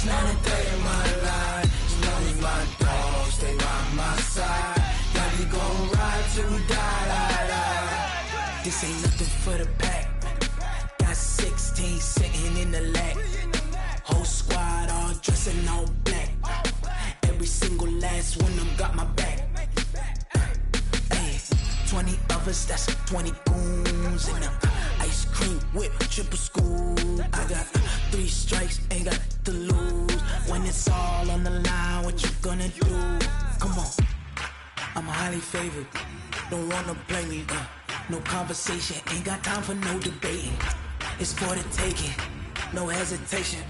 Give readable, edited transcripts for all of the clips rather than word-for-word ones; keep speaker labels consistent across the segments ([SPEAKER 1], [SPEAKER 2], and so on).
[SPEAKER 1] switch, not a day in my life. As long as my dogs stay by my side, yeah, we gon' ride till we die. This ain't nothing for the pack. Got 16 sitting in the lag. Whole squad all dressing all black. Every single last one of them got my back. 20 of us, that's 20 goons in the ice cream whip, triple scoop. I got 3 strikes, ain't got to lose. When it's all on the line, what you gonna do? Come on, I'm highly favored. Don't wanna play me, no conversation, ain't got time for no debating. It's for the taking, no hesitation.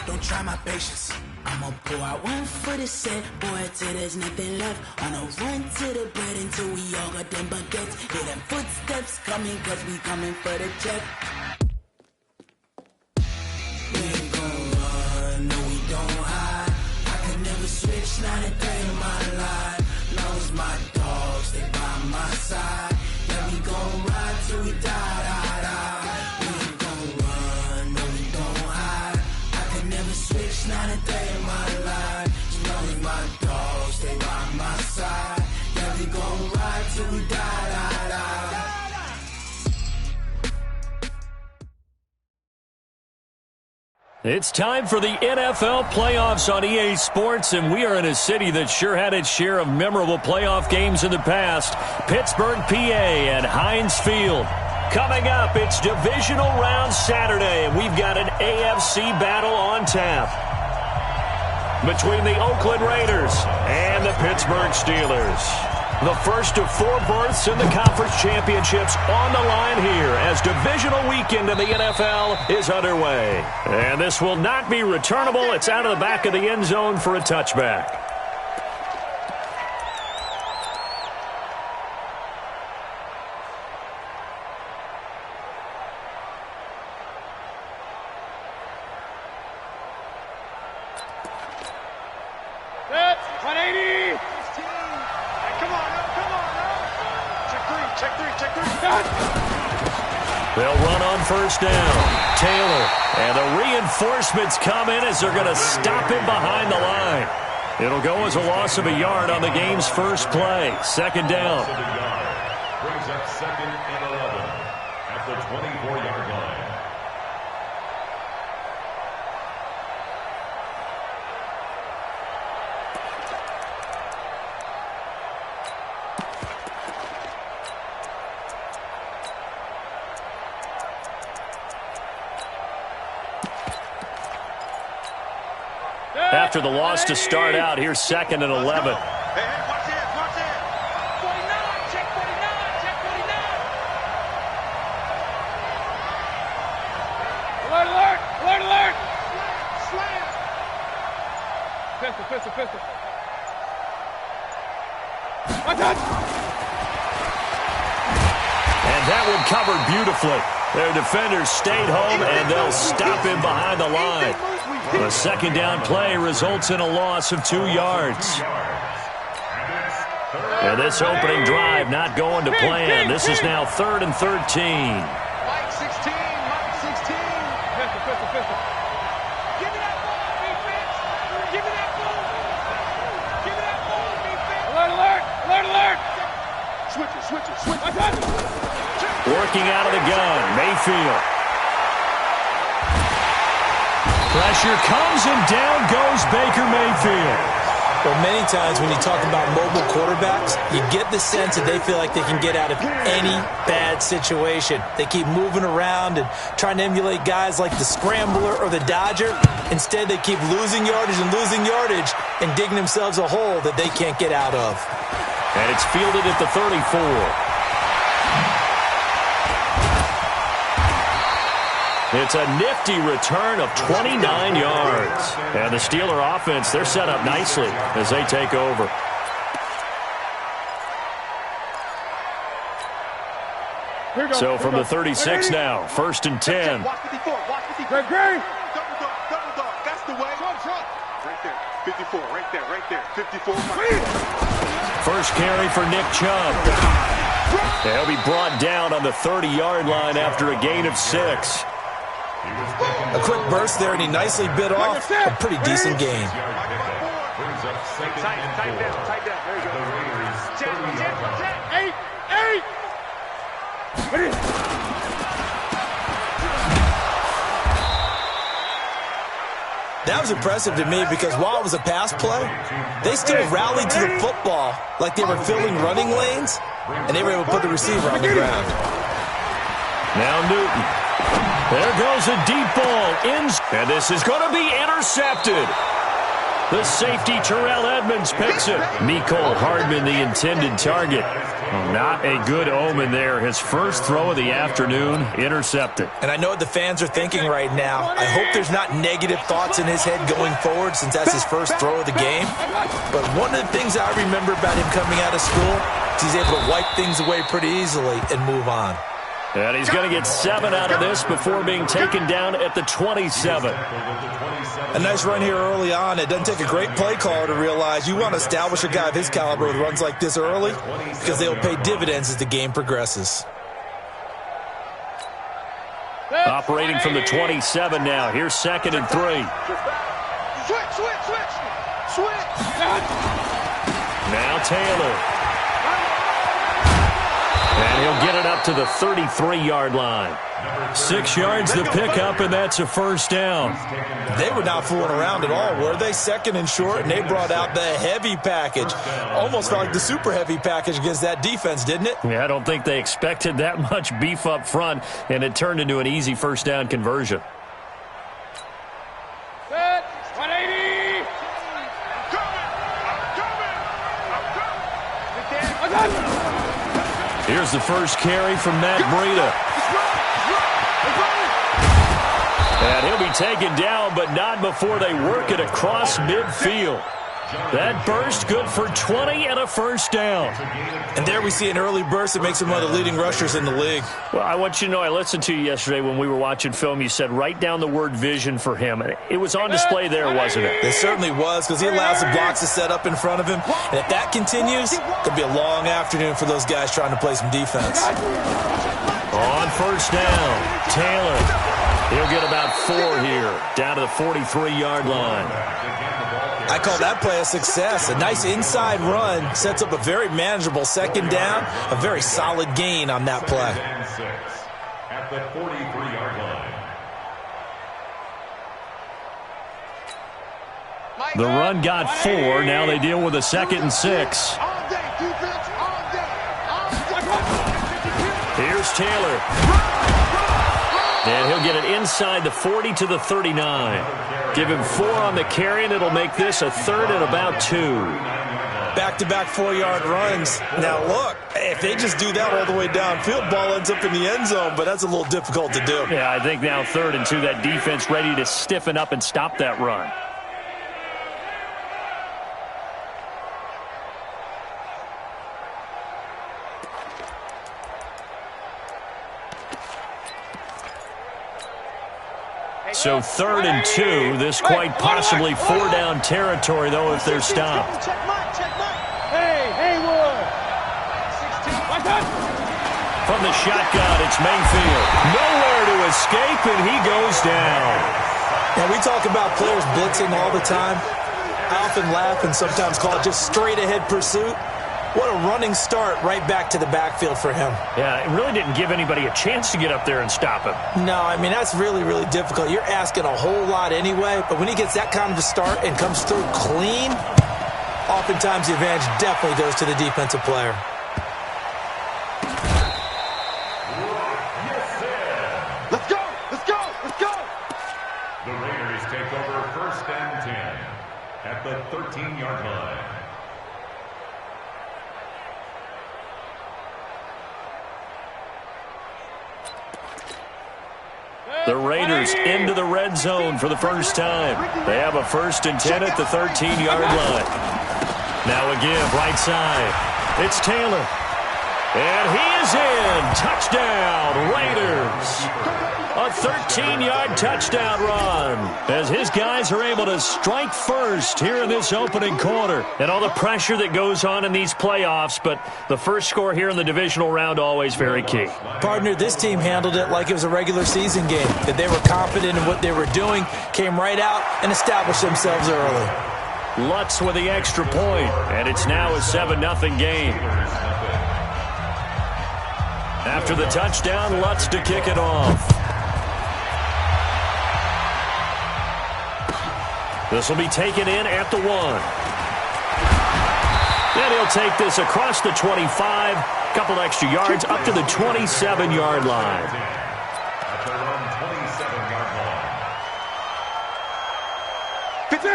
[SPEAKER 1] Don't try my patience. I'ma pour out one for the set, boy, till there's nothing left. On a run to the bread until we all got them baguettes. Hear them footsteps coming, cause we coming for the check. We ain't gon' run, no we don't hide. I could never switch, not a day in my life. Long as my dogs stay by my side, yeah, we gon' ride till we die. We ain't gon' run, no we don't hide. I could never switch, not a day in my life. As long as my dogs stay by my side, yeah, we gon' ride till we die.
[SPEAKER 2] It's time for the NFL playoffs on EA Sports, and we are in a city that sure had its share of memorable playoff games in the past. Pittsburgh, PA at Heinz Field. Coming up, it's divisional round Saturday, and we've got an AFC battle on tap between the Oakland Raiders and the Pittsburgh Steelers. The first of 4 berths in the conference championships on the line here as divisional weekend in the NFL is underway. And this will not be returnable. It's out of the back of the end zone for a touchback. They'll run on first down. Taylor. And the reinforcements come in as they're going to stop him behind the line. It'll go as a loss of a yard on the game's first play. Second down.
[SPEAKER 3] Brings up 2nd and 11 at the 24-yard line.
[SPEAKER 2] After the loss to start out, here's 2nd and 11.
[SPEAKER 4] Hey, watch it, watch it. 49, check 49, check 49. Alert, alert, alert, alert. Slam. Pistol, pistol, pistol. Watch out.
[SPEAKER 2] And that one covered beautifully. Their defenders stayed home, and they'll stop him behind the line. The second down play results in a loss of 2 yards. And this opening drive not going to plan. This is now 3rd and 13.
[SPEAKER 4] Mike 16, Mike 16. Pistol, pistol, pistol. Give me that ball, defense. Give me that ball. Give me that ball, defense. Alert, alert, alert, alert. Switch it, switch it, switch it.
[SPEAKER 2] Working out of the gun, Mayfield. Pressure comes, and down goes Baker Mayfield.
[SPEAKER 5] Well, many times when you talk about mobile quarterbacks, you get the sense that they feel like they can get out of any bad situation. They keep moving around and trying to emulate guys like the Scrambler or the Dodger. Instead, they keep losing yardage and digging themselves a hole that they can't get out of.
[SPEAKER 2] And it's fielded at the 34. It's a nifty return of 29 yards. And the Steeler offense, they're set up nicely as they take over. So from the 36 now, 1st and 10.
[SPEAKER 4] Watch 54, watch 54. Double dog, that's the way. Right there, 54, right there, 54.
[SPEAKER 2] First carry for Nick Chubb. He'll be brought down on the 30-yard line after a gain of 6.
[SPEAKER 6] A
[SPEAKER 5] quick burst there, and he nicely bit off a pretty decent gain.
[SPEAKER 4] Tight down. There you go. 8. Ready?
[SPEAKER 5] That was impressive to me because while it was a pass play, they still rallied to the football like they were filling running lanes, and they were able to put the receiver on the ground.
[SPEAKER 2] Now Newton. There goes a deep ball. And this is going to be intercepted. The safety, Terrell Edmonds, picks it. Mecole Hardman, the intended target. Well, not a good omen there. His first throw of the afternoon, intercepted.
[SPEAKER 5] And I know what the fans are thinking right now. I hope there's not negative thoughts in his head going forward since that's his first throw of the game. But one of the things I remember about him coming out of school is he's able to wipe things away pretty easily and move on.
[SPEAKER 2] And he's going to get 7 out of this before being taken down at the 27.
[SPEAKER 5] A nice run here early on. It doesn't take a great play caller to realize you want to establish a guy of his caliber with runs like this early because they'll pay dividends as the game progresses.
[SPEAKER 2] Operating from the 27 now. Here's 2nd and 3.
[SPEAKER 4] Switch.
[SPEAKER 2] Now Taylor. And he'll get it up to the 33-yard line. 6 yards the pickup, and that's a first down.
[SPEAKER 5] They were not fooling around at all, were they? 2nd and short, and they brought out the heavy package. Almost felt like the super heavy package against that defense, didn't it?
[SPEAKER 2] Yeah, I don't think they expected that much beef up front, and it turned into an easy first down conversion.
[SPEAKER 4] Set. 180. I'm coming.
[SPEAKER 2] Here's the first carry from Matt Breida. And he'll be taken down, but not before they work it across midfield. That burst good for 20 and a first down.
[SPEAKER 5] And there we see an early burst that makes him one of the leading rushers in the league.
[SPEAKER 2] Well, I want you to know, I listened to you yesterday when we were watching film. You said write down the word vision for him. It was on display there, wasn't it?
[SPEAKER 5] It certainly was because he allows the blocks to set up in front of him. And if that continues, it could be a long afternoon for those guys trying to play some defense.
[SPEAKER 2] On first down, Taylor. He'll get about 4 here, down to the 43-yard line.
[SPEAKER 5] I call that play a success. A nice inside run sets up a very manageable 2nd down, a very solid gain on that play.
[SPEAKER 3] At the 43-yard line.
[SPEAKER 2] The run got 4. Now they deal with a 2nd and 6. Here's Taylor. And he'll get it inside the 40 to the 39. Give him 4 on the carry, and it'll make this a 3rd and about 2.
[SPEAKER 5] Back-to-back 4-yard runs. Now, look, if they just do that all the way downfield, ball ends up in the end zone, but that's a little difficult to do.
[SPEAKER 2] Yeah, I think now 3rd and 2, that defense ready to stiffen up and stop that run. So 3rd and 2, this quite possibly 4-down territory, though, if they're stopped.
[SPEAKER 4] Hey, Haywood.
[SPEAKER 2] From the shotgun, it's Mayfield. Nowhere to escape, and he goes down.
[SPEAKER 5] And we talk about players blitzing all the time. I often laugh and sometimes call it just straight-ahead pursuit. What a running start right back to the backfield for him.
[SPEAKER 2] Yeah, it really didn't give anybody a chance to get up there and stop him.
[SPEAKER 5] No, I mean, that's really, really difficult. You're asking a whole lot anyway, but when he gets that kind of a start and comes through clean, oftentimes the advantage definitely goes to the defensive player.
[SPEAKER 4] Let's go! Let's go! Let's go!
[SPEAKER 3] The Raiders take over 1st and 10 at the 13-yard line.
[SPEAKER 2] The Raiders into the red zone for the first time. They have a 1st and 10 at the 13-yard line. Now again, right side. It's Taylor. And he is in. Touchdown, Raiders. A 13-yard touchdown run as his guys are able to strike first here in this opening quarter. And all the pressure that goes on in these playoffs, but the first score here in the divisional round always very key.
[SPEAKER 5] Partner, this team handled it like it was a regular season game, that they were confident in what they were doing, came right out and established themselves early.
[SPEAKER 2] Lutz with the extra point, and it's now a 7-0 game. After the touchdown, Lutz to kick it off. This will be taken in at the 1. Then he'll take this across the 25, a couple extra yards up to the 27-yard line.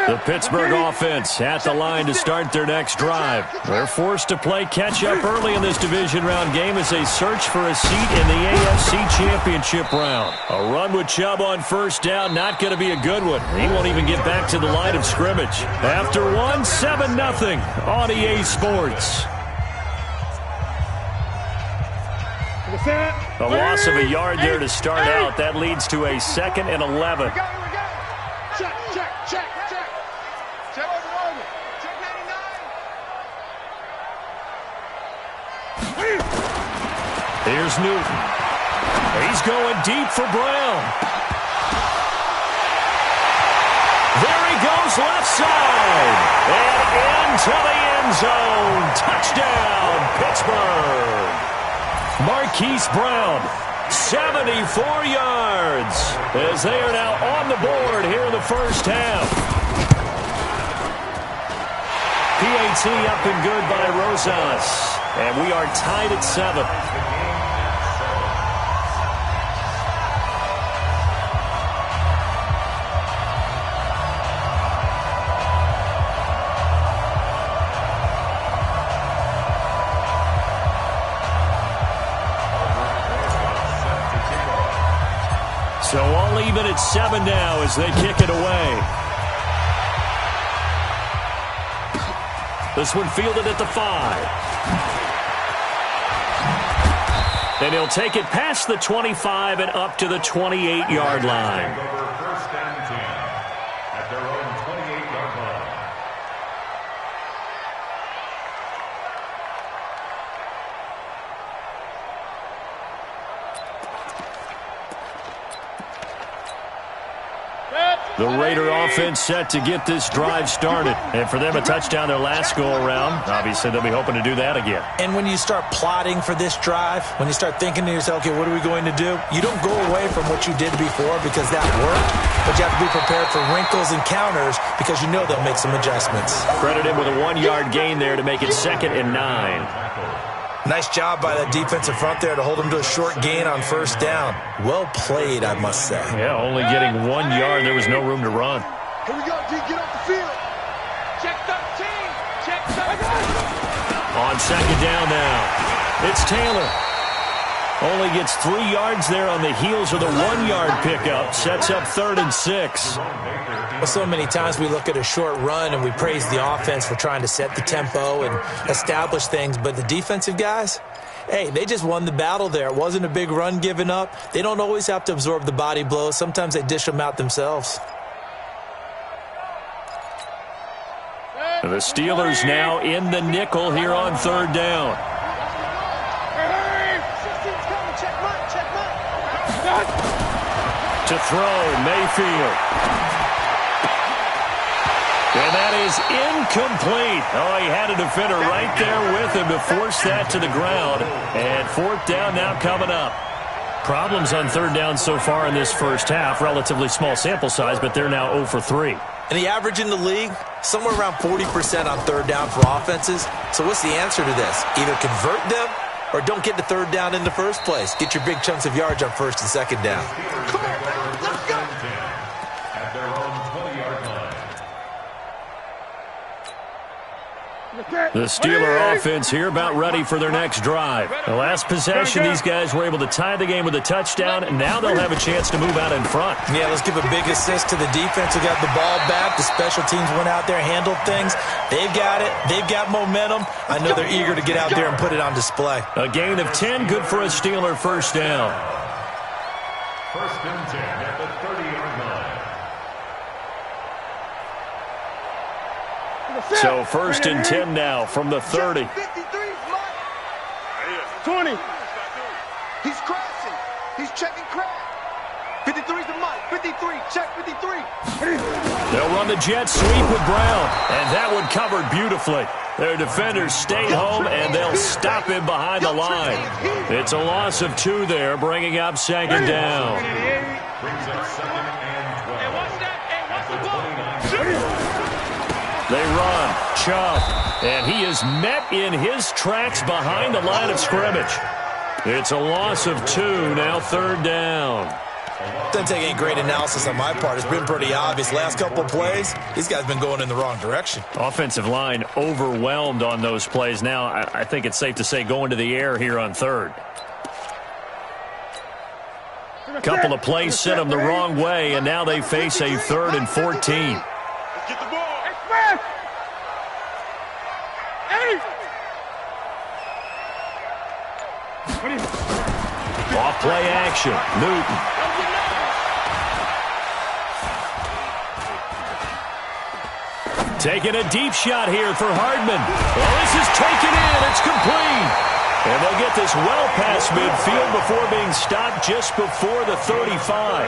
[SPEAKER 2] The Pittsburgh offense at the line to start their next drive. They're forced to play catch-up early in this division round game as they search for a seat in the AFC Championship round. A run with Chubb on first down, not going to be a good one. He won't even get back to the line of scrimmage. After 7-0 on EA Sports. A loss of a yard there to start out. That leads to a 2nd and 11. Here's Newton. He's going deep for Brown. There he goes left side. And into the end zone. Touchdown, Pittsburgh. Marquise Brown, 74 yards. As they are now on the board here in the first half. PAT up and good by Rosas. And we are tied at 7. So all even at 7 now as they kick it away. This one fielded at the 5. And he'll take it past the 25 and up to the 28-yard line.
[SPEAKER 3] First and 10 at their own 28-yard line.
[SPEAKER 2] The Raider offense set to get this drive started. And for them, a touchdown their last go-around. Obviously, they'll be hoping to do that again.
[SPEAKER 5] And when you start plotting for this drive, when you start thinking to yourself, okay, what are we going to do? You don't go away from what you did before because that worked, but you have to be prepared for wrinkles and counters because you know they'll make some adjustments.
[SPEAKER 2] Credit him with a 1-yard gain there to make it 2nd and 9.
[SPEAKER 5] Nice job by that defensive front there to hold him to a short gain on first down. Well played, I must say.
[SPEAKER 2] Yeah, only getting 1 yard. There was no room to run.
[SPEAKER 4] Here we go, D. Get off the field. Check 13. Check 13.
[SPEAKER 2] On 2nd down now. It's Taylor. Only gets 3 yards there on the heels of the 1-yard pickup. Sets up 3rd and 6.
[SPEAKER 5] Well, so many times we look at a short run and we praise the offense for trying to set the tempo and establish things, but the defensive guys, hey, they just won the battle there. It wasn't a big run given up. They don't always have to absorb the body blows. Sometimes they dish them out themselves.
[SPEAKER 2] The Steelers now in the nickel here on 3rd down. To throw, Mayfield. And that is incomplete. Oh, he had a defender right there with him to force that to the ground. And 4th down now coming up. Problems on 3rd down so far in this first half. Relatively small sample size, but they're now 0 for 3.
[SPEAKER 5] And the average in the league, somewhere around 40% on 3rd down for offenses. So what's the answer to this? Either convert them or don't get to 3rd down in the first place. Get your big chunks of yards on 1st and 2nd down.
[SPEAKER 4] Come on, let's go.
[SPEAKER 3] At their own 20-yard line.
[SPEAKER 2] The Steeler offense here about ready for their next drive. The last possession, these guys were able to tie the game with a touchdown, and now they'll have a chance to move out in front.
[SPEAKER 5] Yeah, let's give a big assist to the defense who got the ball back. The special teams went out there, handled things. They've got it. They've got momentum. I know they're eager to get out there and put it on display.
[SPEAKER 2] A gain of 10, good for a Steeler first down.
[SPEAKER 3] First and 10 at the 30-yard line.
[SPEAKER 2] So first and 10 now from the 30.
[SPEAKER 4] 20. He's crashing. He's checking crash. 53's the Mike. 53. Check 53.
[SPEAKER 2] They'll run the jet sweep with Brown, and that one covered beautifully. Their defenders stayed home, and they'll stop him behind the line. It's a loss of 2 there, bringing up second down.
[SPEAKER 3] Brings up second and 12. At the 29.
[SPEAKER 2] They run, Chubb, and he is met in his tracks behind the line of scrimmage. It's a loss of 2, now third down.
[SPEAKER 5] Doesn't take any great analysis on my part. It's been pretty obvious. Last couple of plays, these guys have been going in the wrong direction.
[SPEAKER 2] Offensive line overwhelmed on those plays. Now, I think it's safe to say going to the air here on third. Couple of plays sent them the wrong way, and now they face a 3rd and 14.
[SPEAKER 4] Get the ball.
[SPEAKER 2] Off play action, Newton. Taking a deep shot here for Hardman. Well, this is taken in. It's complete. And they'll get this well past midfield before being stopped just before the 35.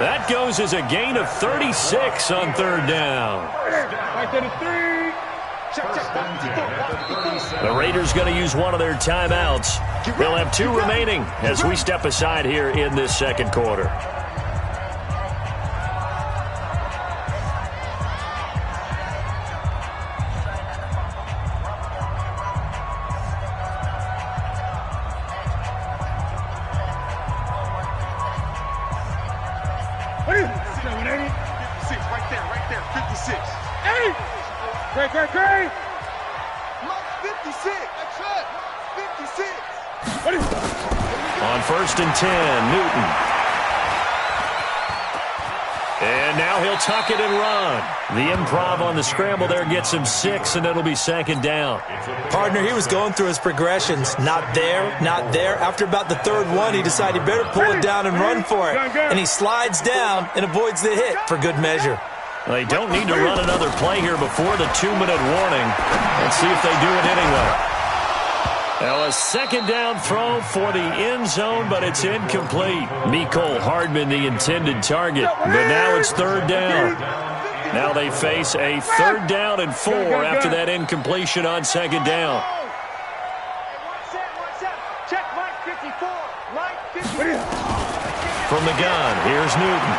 [SPEAKER 2] That goes as a gain of 36 on third down.
[SPEAKER 4] Right there to 3.
[SPEAKER 2] The Raiders going to use one of their timeouts. They'll have 2 remaining as we step aside here in this second quarter.
[SPEAKER 4] Great. Mike 56. That's it. 56.
[SPEAKER 2] On first and 10, Newton. And now he'll tuck it and run. The improv on the scramble there gets him 6, and it'll be second down.
[SPEAKER 5] Partner, he was going through his progressions. Not there. After about the 3rd one, he decided he better pull it down and run for it. And he slides down and avoids the hit for good measure.
[SPEAKER 2] They don't need to run another play here before the 2-minute warning. Let's see if they do it anyway. Now a second down throw for the end zone, but it's incomplete. Mecole Hardman, the intended target, but now it's third down. Now they face a 3rd down and 4 after that incompletion on second down.
[SPEAKER 4] Check Mike 54. Mike 54.
[SPEAKER 2] From the gun, here's Newton.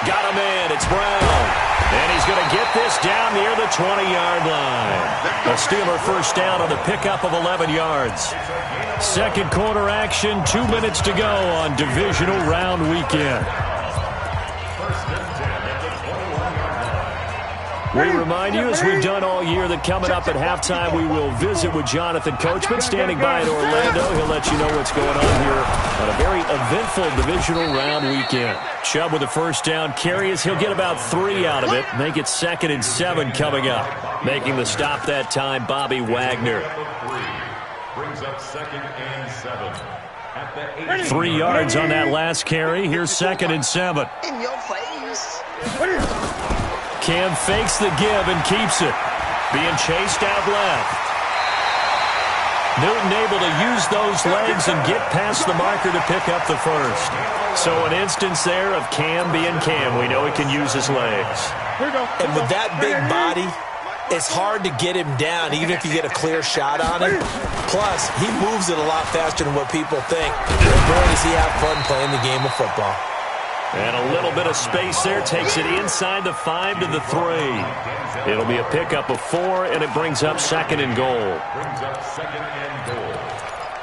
[SPEAKER 2] Got him in. It's Brown. And he's going to get this down near the 20-yard line. A Steeler first down on the pickup of 11 yards. Second quarter action, 2 minutes to go on divisional round weekend. We remind you, as we've done all year, that coming up at halftime, we will visit with Jonathan Coachman, standing by in Orlando. He'll let you know what's going on here on a very eventful divisional round weekend. Chubb with a first down carry as he'll get about 3 out of it. Make it 2nd and 7 coming up. Making the stop that time, Bobby Wagner.
[SPEAKER 3] Brings up 2nd and 7. At the
[SPEAKER 2] 3 yards on that last carry. Here's 2nd and 7.
[SPEAKER 4] In your face.
[SPEAKER 2] Cam fakes the give and keeps it. Being chased out left. Newton able to use those legs and get past the marker to pick up the first. So an instance there of Cam being Cam. We know he can use his legs.
[SPEAKER 5] And with that big body, it's hard to get him down, even if you get a clear shot on him. Plus, he moves it a lot faster than what people think. And boy, does he have fun playing the game of football.
[SPEAKER 2] And a little bit of space there. Takes it inside the 5 to the 3. It'll be a pickup of 4, and it brings up 2nd and goal.
[SPEAKER 3] Brings up 2nd and goal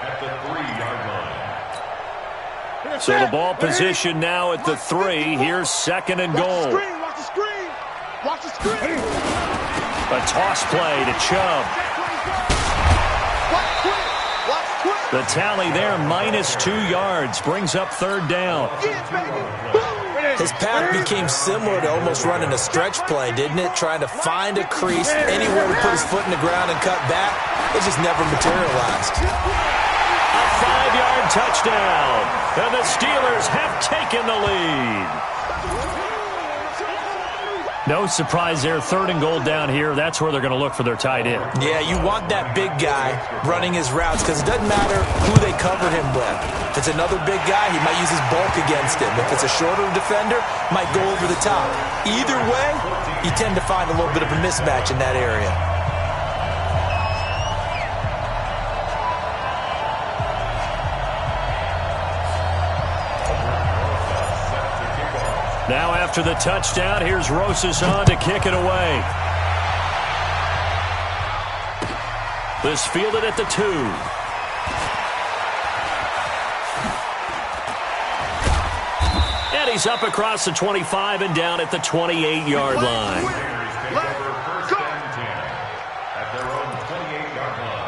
[SPEAKER 3] at the 3-yard line.
[SPEAKER 2] So the ball position now at the 3. Here's 2nd and goal.
[SPEAKER 4] Watch the screen. Watch the screen.
[SPEAKER 2] A toss play to Chubb. The tally there, -2 yards, brings up 3rd down.
[SPEAKER 5] His path became similar to almost running a stretch play, didn't it? Trying to find a crease, anywhere to put his foot in the ground and cut back. It just never materialized.
[SPEAKER 2] A 5-yard touchdown, and the Steelers have taken the lead. No surprise there, 3rd and goal down here. That's where they're going to look for their tight end.
[SPEAKER 5] Yeah, you want that big guy running his routes because it doesn't matter who they cover him with. If it's another big guy, he might use his bulk against him. If it's a shorter defender, might go over the top. Either way, you tend to find a little bit of a mismatch in that area.
[SPEAKER 2] Now after the touchdown, here's Rosas on to kick it away. This fielded at the 2. And he's up across the 25 and down at the 28-yard line.
[SPEAKER 3] First and 10 at their own 28-yard line.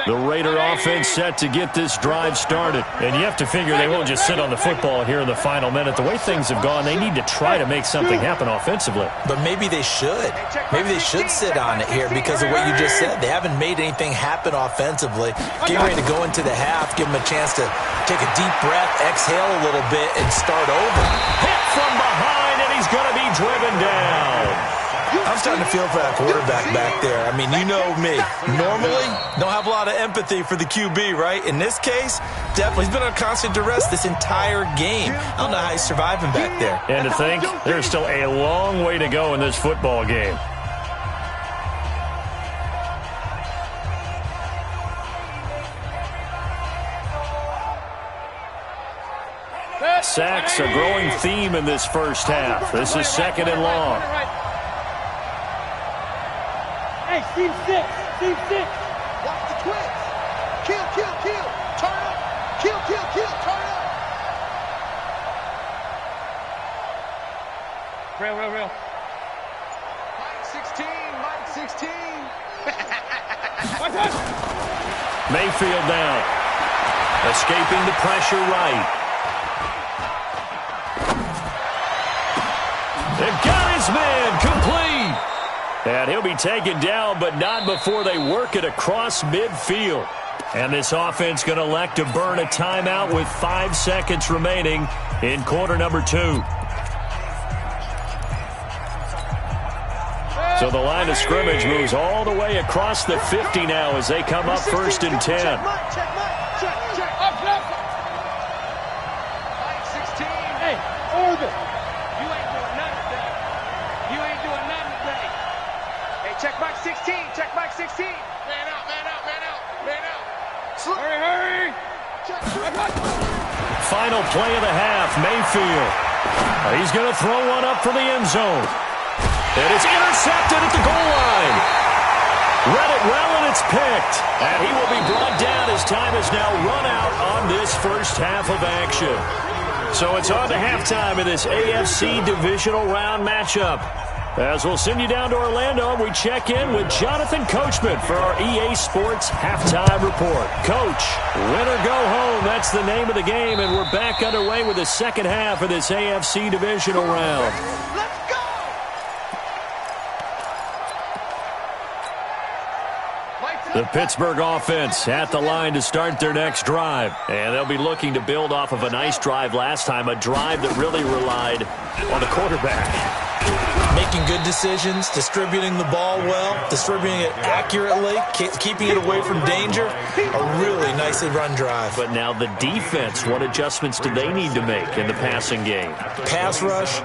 [SPEAKER 2] The Raider offense set to get this drive started. And you have to figure they won't just sit on the football here in the final minute. The way things have gone, they need to try to make something happen offensively.
[SPEAKER 5] But maybe they should. Maybe they should sit on it here because of what you just said. They haven't made anything happen offensively. Getting ready to go into the half, give them a chance to take a deep breath, exhale a little bit, and start over.
[SPEAKER 2] Hit from behind, and he's going to be driven down.
[SPEAKER 5] I'm starting to feel for that quarterback back there. I mean, you know me. Normally, don't have a lot of empathy for the QB, right? In this case, definitely. He's been on constant duress this entire game. I don't know how he's surviving back there.
[SPEAKER 2] And to think, there's still a long way to go in this football game. Sacks, a growing theme in this first half. This is 2nd and long.
[SPEAKER 4] Hey, Steve 6. Watch the twins. Kill. Turn up. Kill. Turn up. Real. Mike 16.
[SPEAKER 2] Mayfield down. Escaping the pressure right. They've got his man complete. And he'll be taken down, but not before they work it across midfield. And this offense going to elect to burn a timeout with 5 seconds remaining in quarter number 2. So the line of scrimmage moves all the way across the 50 now as they come up 1st and 10.
[SPEAKER 4] Check. Up. Mike 16. Hey, Orbit. You ain't doing nothing today. Hey, check Mike 16. Man out. Hurry. Check.
[SPEAKER 2] Final play of the half, Mayfield. He's going to throw one up for the end zone. And it's intercepted at the goal line. Read it well, and it's picked. And he will be brought down as time has now run out on this first half of action. So it's on to halftime in this AFC divisional round matchup. As we'll send you down to Orlando, we check in with Jonathan Coachman for our EA Sports Halftime Report. Coach, win or go home, that's the name of the game, and we're back underway with the second half of this AFC divisional round.
[SPEAKER 4] Let's go!
[SPEAKER 2] The Pittsburgh offense at the line to start their next drive. And they'll be looking to build off of a nice drive last time, a drive that really relied on the quarterback.
[SPEAKER 5] Making good decisions, distributing the ball well, distributing it accurately, keeping it away from danger. A really nicely run drive.
[SPEAKER 2] But now the defense, what adjustments do they need to make in the passing game?
[SPEAKER 5] Pass rush.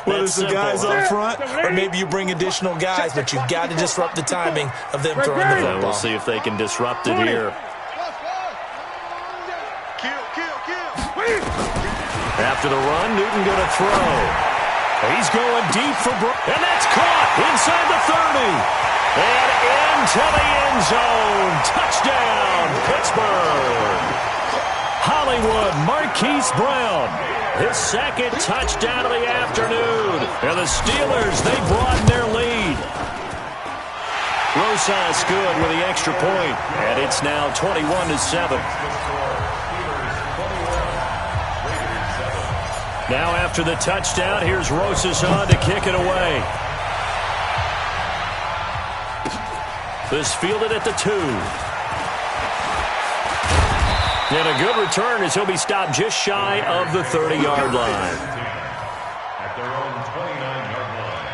[SPEAKER 5] Whether it's the guys up front or maybe you bring additional guys, but you've got to disrupt the timing of them throwing the football.
[SPEAKER 2] We'll see if they can disrupt it here. After the run, Newton going to throw. He's going deep for and that's caught inside the 30. And into the end zone. Touchdown, Pittsburgh. Hollywood Marquise Brown. His second touchdown of the afternoon. And the Steelers, they broaden their lead. Rosas good with the extra point. And it's now 21-7. Now after the touchdown, here's Rosas on to kick it away. This fielded at the 2. And a good return as he'll be stopped just shy of the 30-yard line.
[SPEAKER 3] At their own 29-yard line.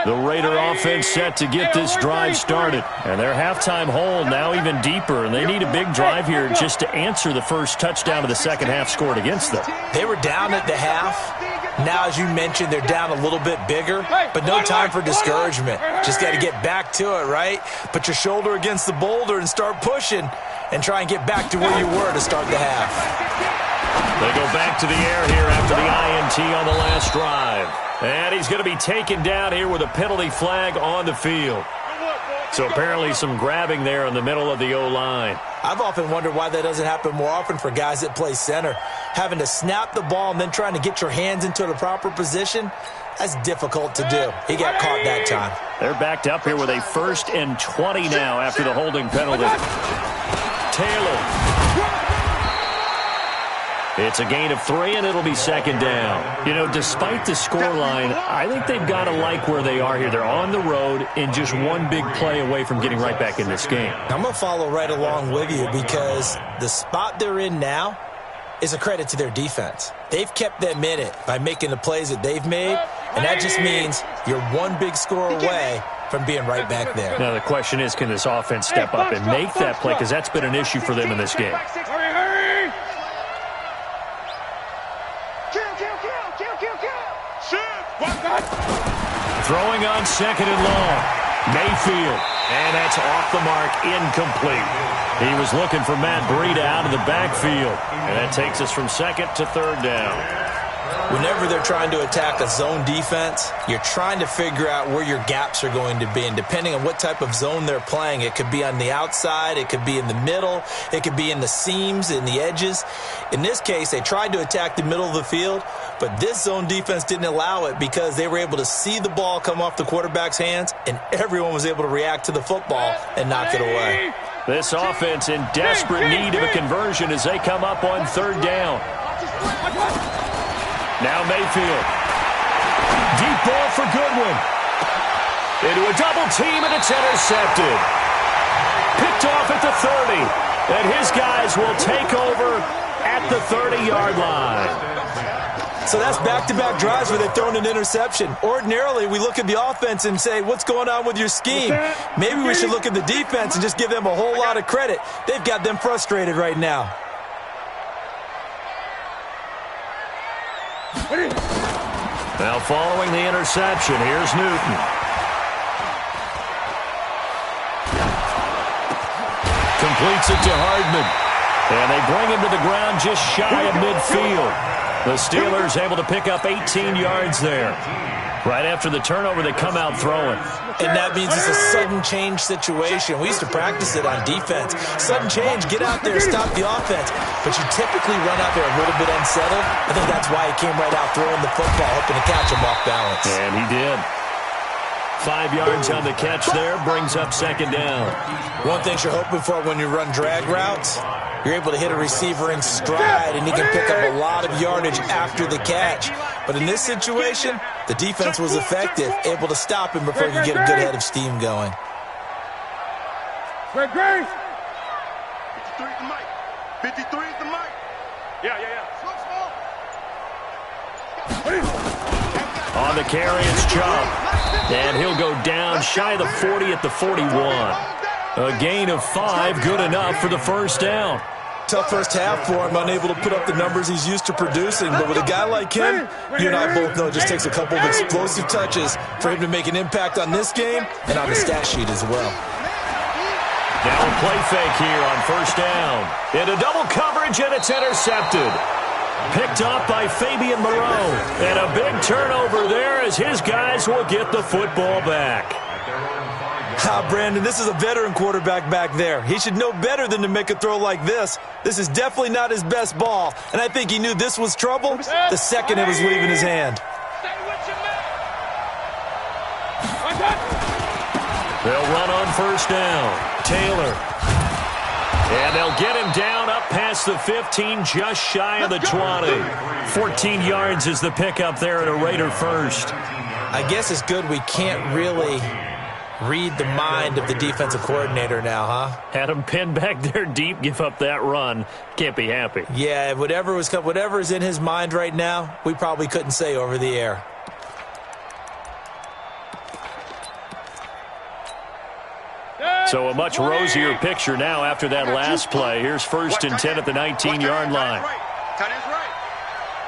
[SPEAKER 2] The Raider offense set to get this drive started. And their halftime hole now even deeper. And they need a big drive here just to answer the first touchdown of the second half scored against them.
[SPEAKER 5] They were down at the half. Now, as you mentioned, they're down a little bit bigger, but no time for discouragement. Just got to get back to it, right? Put your shoulder against the boulder and start pushing and try and get back to where you were to start the half.
[SPEAKER 2] They go back to the air here after the INT on the last drive. And he's going to be taken down here with a penalty flag on the field. So apparently some grabbing there in the middle of the O-line.
[SPEAKER 5] I've often wondered why that doesn't happen more often for guys that play center. Having to snap the ball and then trying to get your hands into the proper position, that's difficult to do. He got caught that time.
[SPEAKER 2] They're backed up here with a 1st and 20 now after the holding penalty. Taylor. It's a gain of 3, and it'll be second down. You know, despite the scoreline, I think they've got to like where they are here. They're on the road and just one big play away from getting right back in this game.
[SPEAKER 5] I'm going to follow right along with you because the spot they're in now is a credit to their defense. They've kept them in it by making the plays that they've made, and that just means you're one big score away from being right back there.
[SPEAKER 2] Now, the question is, can this offense step up and make that play? Because that's been an issue for them in this game. Throwing on 2nd and long. Mayfield. And that's off the mark, incomplete. He was looking for Matt Breida out of the backfield. And that takes us from 2nd to 3rd down.
[SPEAKER 5] Whenever they're trying to attack a zone defense, you're trying to figure out where your gaps are going to be. And depending on what type of zone they're playing, it could be on the outside, it could be in the middle, it could be in the seams, in the edges. In this case, they tried to attack the middle of the field, but this zone defense didn't allow it because they were able to see the ball come off the quarterback's hands, and everyone was able to react to the football and knock it away.
[SPEAKER 2] This offense in desperate need of a conversion as they come up on 3rd down. Now Mayfield. Deep ball for Goodwin. Into a double team, and it's intercepted. Picked off at the 30. And his guys will take over at the 30-yard line.
[SPEAKER 5] So that's back-to-back drives where they've thrown an interception. Ordinarily, we look at the offense and say, what's going on with your scheme? Maybe we should look at the defense and just give them a whole lot of credit. They've got them frustrated right now.
[SPEAKER 2] Now following the interception, here's Newton. Completes it to Hardman. And they bring him to the ground just shy of midfield. The Steelers able to pick up 18 yards there. Right after the turnover, they come out throwing.
[SPEAKER 5] And that means it's a sudden change situation. We used to practice it on defense. Sudden change, get out there, stop the offense. But you typically run out there a little bit unsettled. I think that's why he came right out throwing the football, hoping to catch him off balance.
[SPEAKER 2] And he did. 5 yards on the catch there, brings up 2nd down.
[SPEAKER 5] One thing you're hoping for when you run drag routes, you're able to hit a receiver in stride, and he can pick up a lot of yardage after the catch. But in this situation, the defense was effective, able to stop him before he could get a good head of steam going.
[SPEAKER 4] Great, great. 53 is the mic. 53 is the mic. Yeah.
[SPEAKER 2] On the carry, it's Chubb. And he'll go down shy of the 40 at the 41. A gain of 5, good enough for the 1st down.
[SPEAKER 5] tough first half for him, unable to put up the numbers he's used to producing. But with a guy like him, you and I both know it just takes a couple of explosive touches for him to make an impact on this game and on the stat sheet as well.
[SPEAKER 2] Now a play fake here on first down. Into double coverage, and it's intercepted. Picked off by Fabian Moreau. And a big turnover there as his guys will get the football back.
[SPEAKER 5] Brandon, this is a veteran quarterback back there. He should know better than to make a throw like this. This is definitely not his best ball, and I think he knew this was trouble the second it was leaving his hand.
[SPEAKER 2] They'll run on first down. Taylor. And they'll get him down up past the 15, just shy of the 20. 14 yards is the pickup there at a Raider first.
[SPEAKER 5] I guess it's good we can't really read the mind of the defensive coordinator now, huh?
[SPEAKER 2] Had him pinned back there deep, give up that run. Can't be happy.
[SPEAKER 5] Yeah, whatever is in his mind right now, we probably couldn't say over the air.
[SPEAKER 2] So a much rosier picture now after that last play. Here's first and 10 at the 19-yard line.
[SPEAKER 4] Tight end's right.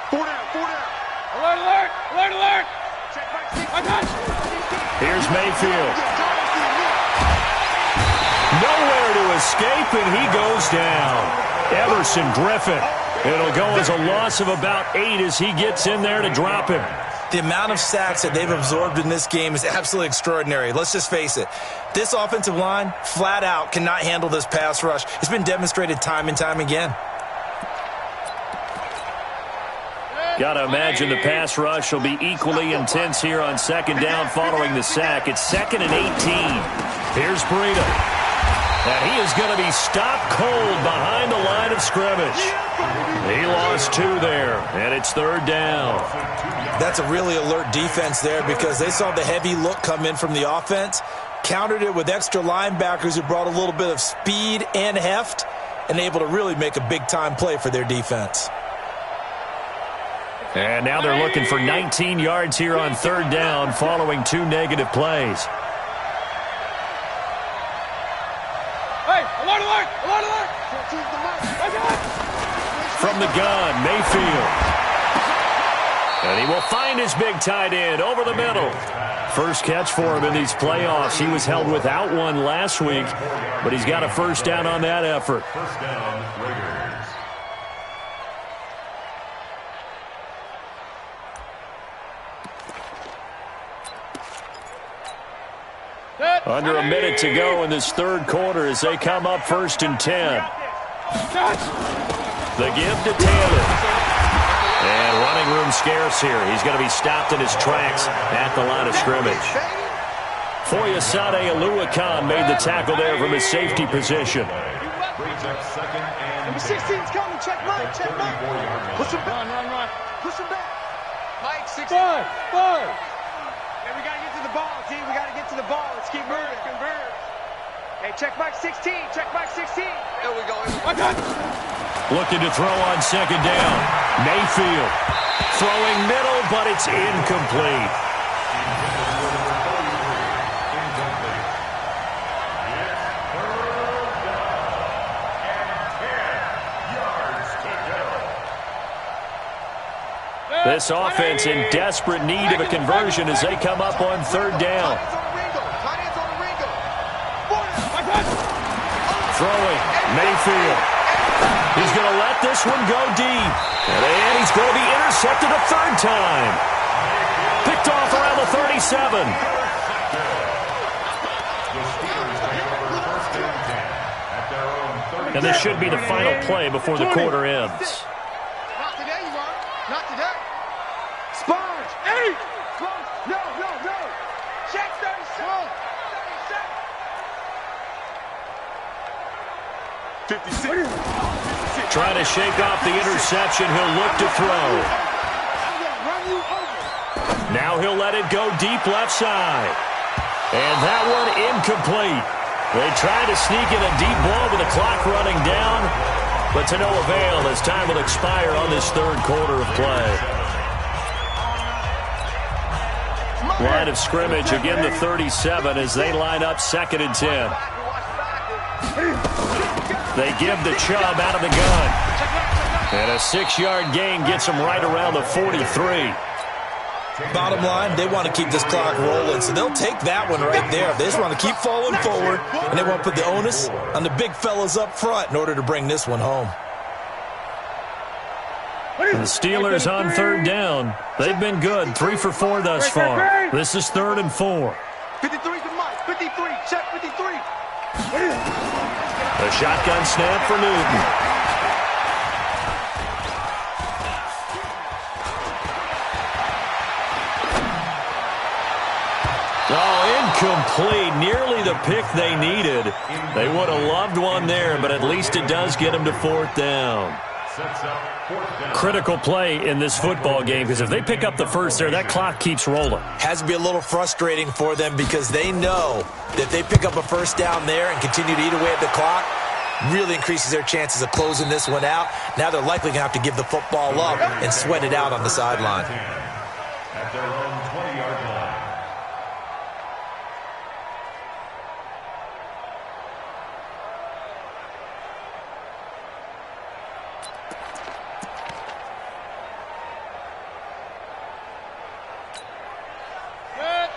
[SPEAKER 4] 4 down. Alert, alert, alert, alert.
[SPEAKER 2] Here's Mayfield. Nowhere to escape, and he goes down. Everson Griffin. It'll go as a loss of about 8 as he gets in there to drop him.
[SPEAKER 5] The amount of sacks that they've absorbed in this game is absolutely extraordinary. Let's just face it. This offensive line, flat out, cannot handle this pass rush. It's been demonstrated time and time again.
[SPEAKER 2] Got to imagine the pass rush will be equally intense here on second down following the sack. It's 2nd and 18. Here's Breida. And he is going to be stopped cold behind the line of scrimmage. He lost 2 there, and it's 3rd down.
[SPEAKER 5] That's a really alert defense there because they saw the heavy look come in from the offense, countered it with extra linebackers who brought a little bit of speed and heft, and able to really make a big-time play for their defense.
[SPEAKER 2] And now they're looking for 19 yards here on 3rd down following 2 negative plays.
[SPEAKER 4] Hey, alert, alert, alert, alert.
[SPEAKER 2] From the gun, Mayfield. And he will find his big tight end over the middle. First catch for him in these playoffs. He was held without one last week, but he's got a first down on that effort.
[SPEAKER 3] First down, Raiders.
[SPEAKER 2] Under a minute to go in this 3rd quarter as they come up 1st and 10. The give to Taylor. And running room scarce here. He's going to be stopped in his tracks at the line of scrimmage. Foyesade Oluwakan made the tackle there from his safety position.
[SPEAKER 4] Number 16's coming. Check Mike. Check Mike. Push him back. Run. Push him back. Mike, 16. Five. Hey, we got to get to the ball, T. We got to get to the ball. Let's keep moving. Convert. Hey, check Mike 16. Check Mike 16. There we go.
[SPEAKER 2] Looking to throw on 2nd down. Mayfield throwing middle, but it's incomplete. This offense in desperate need of a conversion as they come up on 3rd down. Throwing, Mayfield. He's going to let this one go deep. And he's going to be intercepted a 3rd time. Picked off around the 37. And this should be the final play before the quarter ends.
[SPEAKER 4] Not today, you are. Not today. Sponge. 8. Sponge. No. Check 37. 57. 56.
[SPEAKER 2] Trying to shake off the interception. He'll look to throw. Now he'll let it go deep left side. And that one incomplete. They tried to sneak in a deep ball with the clock running down, but to no avail as time will expire on this 3rd quarter of play. Line of scrimmage, again the 37 as they line up 2nd and 10. They give the Chubb out of the gun. And a 6-yard gain gets them right around the 43.
[SPEAKER 5] Bottom line, they want to keep this clock rolling, so they'll take that one right there. They just want to keep falling forward, and they want to put the onus on the big fellas up front in order to bring this one home.
[SPEAKER 2] The Steelers on third down. They've been good, 3 for 4 thus far. This is 3rd and 4.
[SPEAKER 4] 53 to Mike. 53. Check 53.
[SPEAKER 2] A shotgun snap for Newton. Oh, incomplete. Nearly the pick they needed. They would have loved one there, but at least it does get them to 4th down. Critical play in this football game, because if they pick up the first there, that clock keeps rolling.
[SPEAKER 5] Has to be a little frustrating for them because they know that they pick up a first down there and continue to eat away at the clock, really increases their chances of closing this one out. Now they're likely going to have to give the football up and sweat it out on the sideline.
[SPEAKER 3] At their own 20-yard line.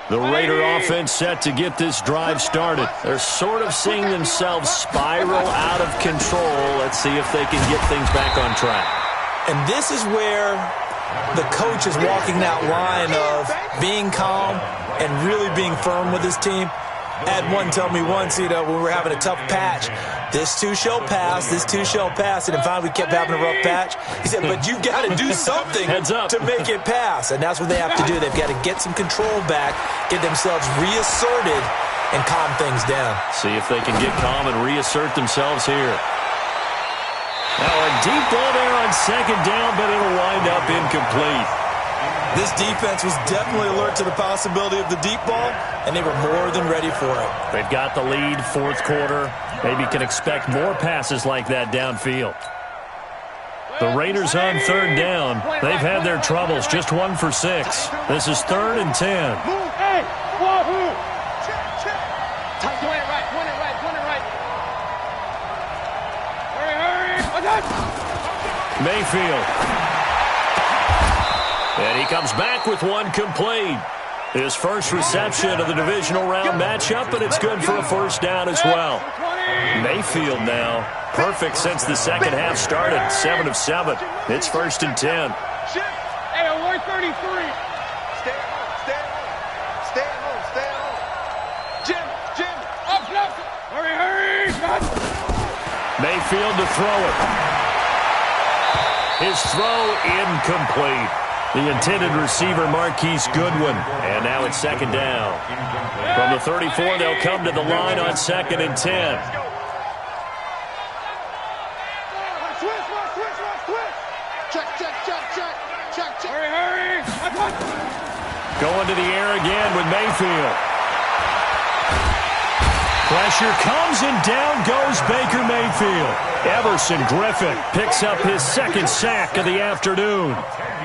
[SPEAKER 2] The Raider offense set to get this drive started. They're sort of seeing themselves spiral out of control. Let's see if they can get things back on track.
[SPEAKER 5] And this is where the coach is walking that line of being calm and really being firm with his team. I had one tell me once, when we were having a tough patch, this too shall pass, this too shall pass, and then finally we kept having a rough patch. He said, but you got to do something to make it pass, and that's what they have to do. They've got to get some control back, get themselves reasserted, and calm things down.
[SPEAKER 2] See if they can get calm and reassert themselves here. Now a deep ball there on 2nd down, but it'll wind up incomplete.
[SPEAKER 5] This defense was definitely alert to the possibility of the deep ball, and they were more than ready for it.
[SPEAKER 2] They've got the lead, 4th quarter. Maybe can expect more passes like that downfield. The Raiders on 3rd down. They've had their troubles, just 1 for 6. This is 3rd and 10.
[SPEAKER 4] Hey, wahoo! Point it right, point it right, point it right. Hurry!
[SPEAKER 2] Mayfield. And he comes back with one complete. His first reception of the divisional round matchup, and it's good for a 1st down as well. Mayfield now, perfect since the second half started, 7 of 7. It's 1st and 10.
[SPEAKER 4] Hey, 133. Stay at home. Jim. Up. Hurry.
[SPEAKER 2] Mayfield to throw it. His throw incomplete. The intended receiver, Marquise Goodwin. And now it's 2nd down. From the 34, they'll come to the line on 2nd and 10.
[SPEAKER 4] Check. Hurry.
[SPEAKER 2] Going to the air again with Mayfield. Pressure comes and down goes Baker Mayfield. Everson Griffin picks up his 2nd sack of the afternoon.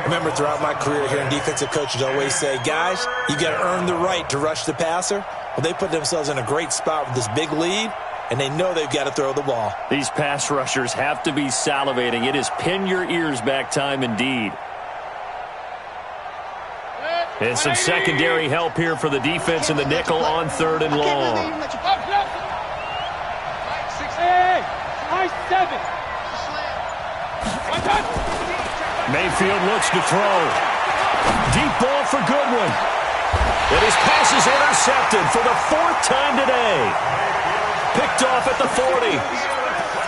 [SPEAKER 5] Remember, throughout my career here in defensive coaches always say, guys, you got to earn the right to rush the passer. Well, they put themselves in a great spot with this big lead, and they know they've got to throw the ball.
[SPEAKER 2] These pass rushers have to be salivating. It is pin your ears back time indeed. And some secondary help here for the defense in the nickel on 3rd and long.
[SPEAKER 4] Hey, high 7.
[SPEAKER 2] Mayfield looks to throw. Deep ball for Goodwin. And his pass is intercepted for the 4th time today. Picked off at the 40.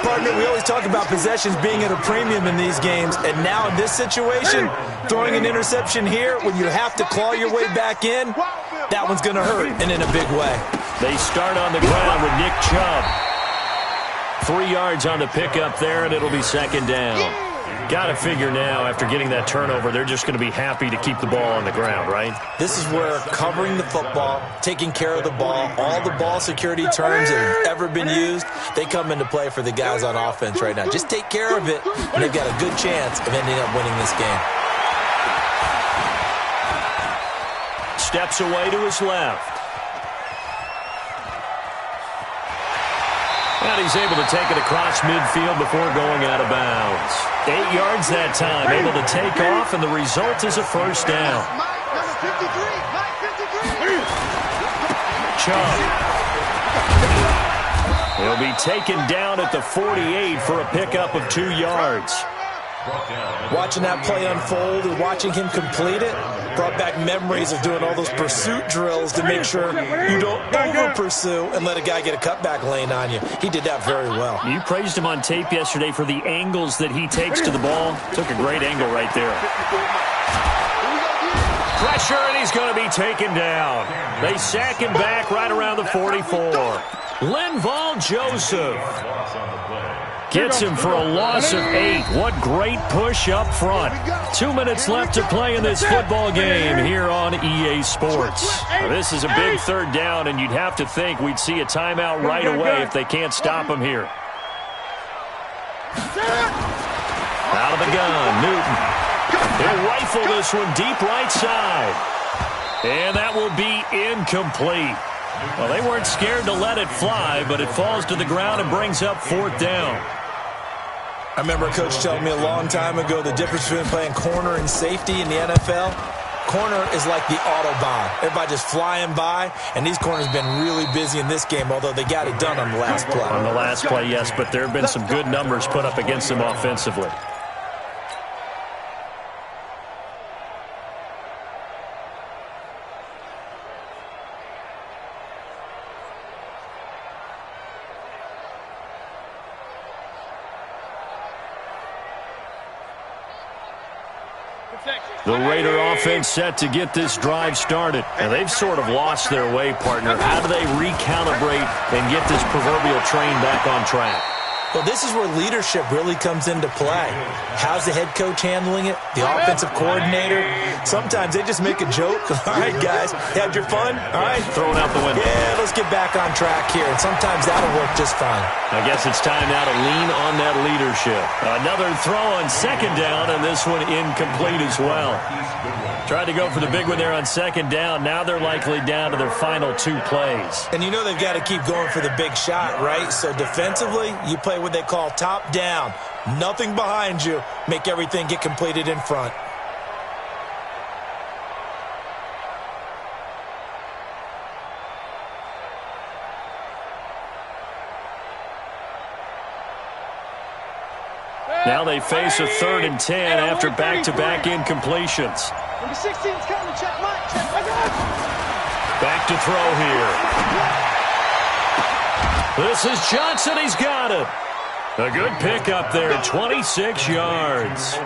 [SPEAKER 5] Partner, we always talk about possessions being at a premium in these games, and now in this situation, throwing an interception here when you have to claw your way back in, that one's going to hurt, and in a big way.
[SPEAKER 2] They start on the ground with Nick Chubb. 3 yards on the pickup there, and it'll be 2nd down. Got to figure now, after getting that turnover, they're just going to be happy to keep the ball on the ground, right?
[SPEAKER 5] This is where covering the football, taking care of the ball, all the ball security terms that have ever been used, they come into play for the guys on offense right now. Just take care of it, and they've got a good chance of ending up winning this game.
[SPEAKER 2] Steps away to his left. And he's able to take it across midfield before going out of bounds. 8 yards that time, able to take off, and the result is a first down. Chubb. He'll be taken down at the 48 for a pickup of 2 yards.
[SPEAKER 5] Watching that play unfold and watching him complete it brought back memories of doing all those pursuit drills to make sure you don't over-pursue and let a guy get a cutback lane on you. He did that very well.
[SPEAKER 2] You praised him on tape yesterday for the angles that he takes to the ball. Took a great angle right there. Pressure, and he's going to be taken down. They sack him back right around the 44. Linval Joseph gets him for a loss of 8. What great push up front. 2 minutes left to play in this football game here on EA Sports. Now, this is a big third down, and you'd have to think we'd see a timeout right away if they can't stop him here. Out of the gun, Newton. He'll rifle this one deep right side. And that will be incomplete. Well, they weren't scared to let it fly, but it falls to the ground and brings up 4th down.
[SPEAKER 5] I remember a coach telling me a long time ago the difference between playing corner and safety in the NFL. Corner is like the Autobahn. Everybody just flying by, and these corners have been really busy in this game, although they got it done on the last play.
[SPEAKER 2] On the last play, yes, but there have been some good numbers put up against them offensively. The Raider offense set to get this drive started. And they've sort of lost their way, partner. How do they recalibrate and get this proverbial train back on track?
[SPEAKER 5] Well, this is where leadership really comes into play. How's the head coach handling it? The offensive coordinator? Sometimes they just make a joke. All right, guys, had your fun? All right.
[SPEAKER 2] Throw it out the window.
[SPEAKER 5] Yeah, let's get back on track here. And sometimes that'll work just fine.
[SPEAKER 2] I guess it's time now to lean on that leadership. Another throw on 2nd down, and this one incomplete as well. Tried to go for the big one there on 2nd down. Now they're likely down to their final 2 plays.
[SPEAKER 5] And you know they've got to keep going for the big shot, right? So defensively, you play what they call top down. Nothing behind you. Make everything get completed in front.
[SPEAKER 2] Now they face a 3rd and 10 after back-to-back incompletions.
[SPEAKER 4] Number 16's coming. Check Mike.
[SPEAKER 2] Back to throw here. This is Johnson. He's got it. A good pickup there, 26 yards.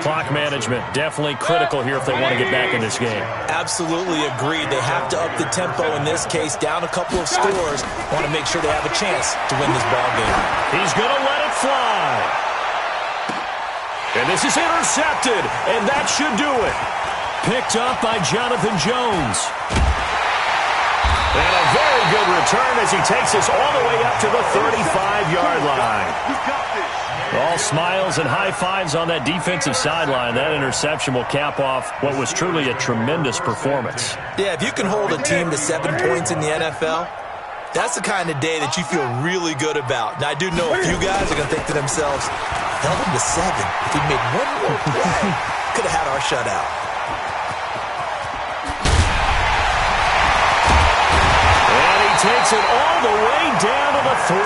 [SPEAKER 2] Clock management definitely critical here if they want to get back in this game.
[SPEAKER 5] Absolutely agreed. They have to up the tempo in this case, down a couple of scores. Want to make sure they have a chance to win this ball game.
[SPEAKER 2] He's going to let it fly. And this is intercepted, and that should do it. Picked up by Jonathan Jones. And a very good return as he takes us all the way up to the 35-yard line. All smiles and high fives on that defensive sideline. That interception will cap off what was truly a tremendous performance.
[SPEAKER 5] Yeah, if you can hold a team to 7 points in the NFL, that's the kind of day that you feel really good about. Now, I do know a few guys are going to think to themselves, held him to 7. If we made one more play, could have had our shutout.
[SPEAKER 2] And he takes it all the way down to the 3.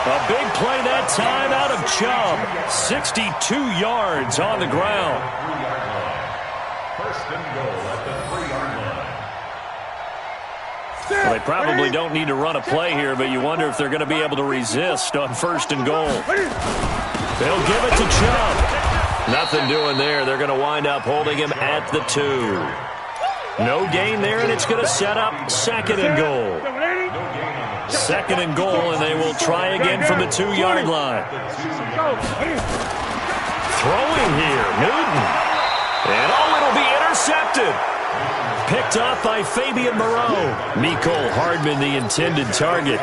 [SPEAKER 2] A big play that time out of Chubb. 62 yards on the ground.
[SPEAKER 3] 1st and goal at the 3-yard line.
[SPEAKER 2] Well, they probably don't need to run a play here, but you wonder if they're going to be able to resist on 1st and goal. They'll give it to Chubb. Nothing doing there. They're going to wind up holding him at the 2. No gain there, and it's going to set up 2nd and goal. 2nd and goal, and they will try again from the 2-yard line. Throwing here, Newton. And it'll be intercepted. Picked off by Fabian Moreau. Mecole Hardman, the intended target.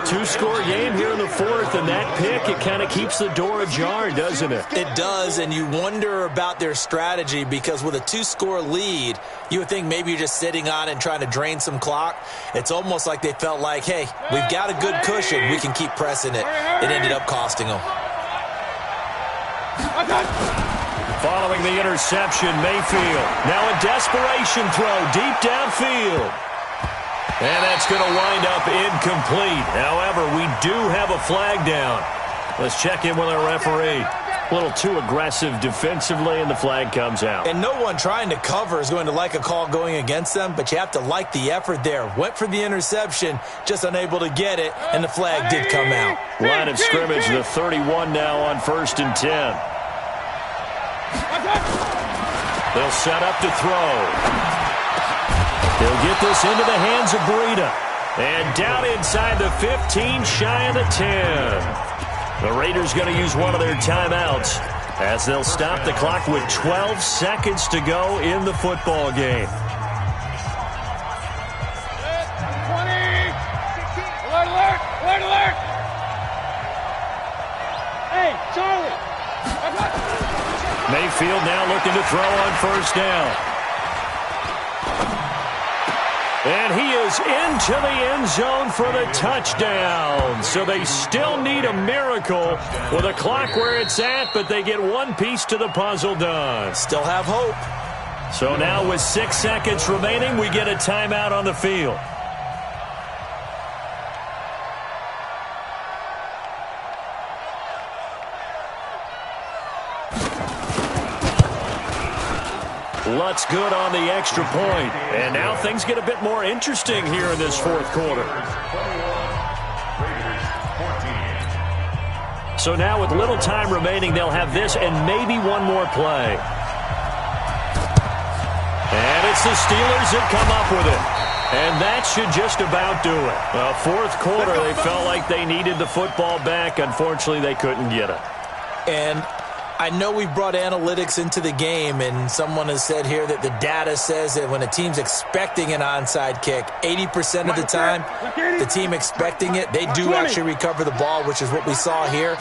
[SPEAKER 2] Two-score game here in the fourth, and that pick, it kind of keeps the door ajar, doesn't it?
[SPEAKER 5] It does, and you wonder about their strategy because with a two-score lead, you would think maybe you're just sitting on it and trying to drain some clock. It's almost like they felt like, hey, we've got a good cushion. We can keep pressing it. It ended up costing them.
[SPEAKER 2] Following the interception, Mayfield. Now a desperation throw deep downfield. And that's going to wind up incomplete. However, we do have a flag down. Let's check in with our referee. A little too aggressive defensively, and the flag comes out.
[SPEAKER 5] And no one trying to cover is going to like a call going against them, but you have to like the effort there. Went for the interception, just unable to get it, and the flag did come out.
[SPEAKER 2] Line of scrimmage, the 31 now on 1st and 10. They'll set up to throw. He'll get this into the hands of Breida. And down inside the 15, shy of the 10. The Raiders going to use one of their timeouts as they'll stop the clock with 12 seconds to go in the football game.
[SPEAKER 4] 20. Alert, alert, alert, alert. Hey, Charlie.
[SPEAKER 2] Mayfield now looking to throw on 1st down. And he is into the end zone for the touchdown. So they still need a miracle with a clock where it's at, but they get one piece to the puzzle done.
[SPEAKER 5] Still have hope.
[SPEAKER 2] So now with 6 seconds remaining, we get a timeout on the field. Lutz good on the extra point. And now things get a bit more interesting here in this fourth quarter. So now with little time remaining, they'll have this and maybe one more play. And it's the Steelers that come up with it. And that should just about do it. Fourth quarter, they felt like they needed the football back. Unfortunately, they couldn't get it.
[SPEAKER 5] And I know we brought analytics into the game, and someone has said here that the data says that when a team's expecting an onside kick, 80% of the time, the team expecting it, they do actually recover the ball, which is what we saw here.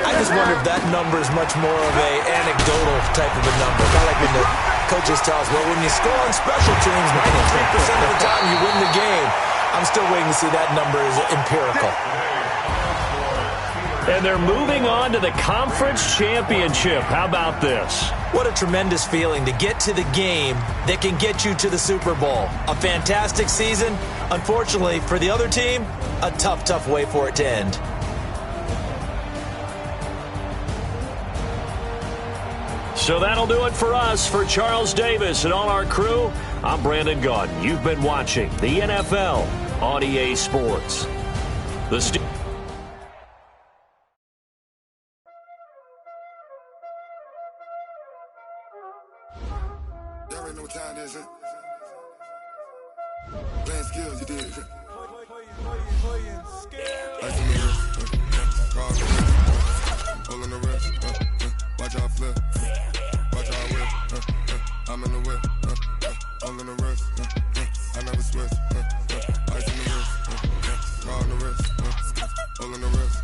[SPEAKER 5] I just wonder if that number is much more of an anecdotal type of a number. Kind of like when the coaches tell us, well, when you score on special teams, 93% of the time you win the game. I'm still waiting to see that number is empirical.
[SPEAKER 2] And they're moving on to the conference championship. How about this?
[SPEAKER 5] What a tremendous feeling to get to the game that can get you to the Super Bowl. A fantastic season. Unfortunately, for the other team, a tough, tough way for it to end.
[SPEAKER 2] So that'll do it for us. For Charles Davis and all our crew, I'm Brandon Gaudin. You've been watching the NFL on EA Sports.
[SPEAKER 6] Y'all already know what time it is, huh? Playing skills, you did. Ice on the wrist, car on the wrist, pull on the wrist, watch out flip, watch out whip, I'm in the whip, all on the wrist, I never switch, ice on the wrist, car on the wrist, pull on the wrist,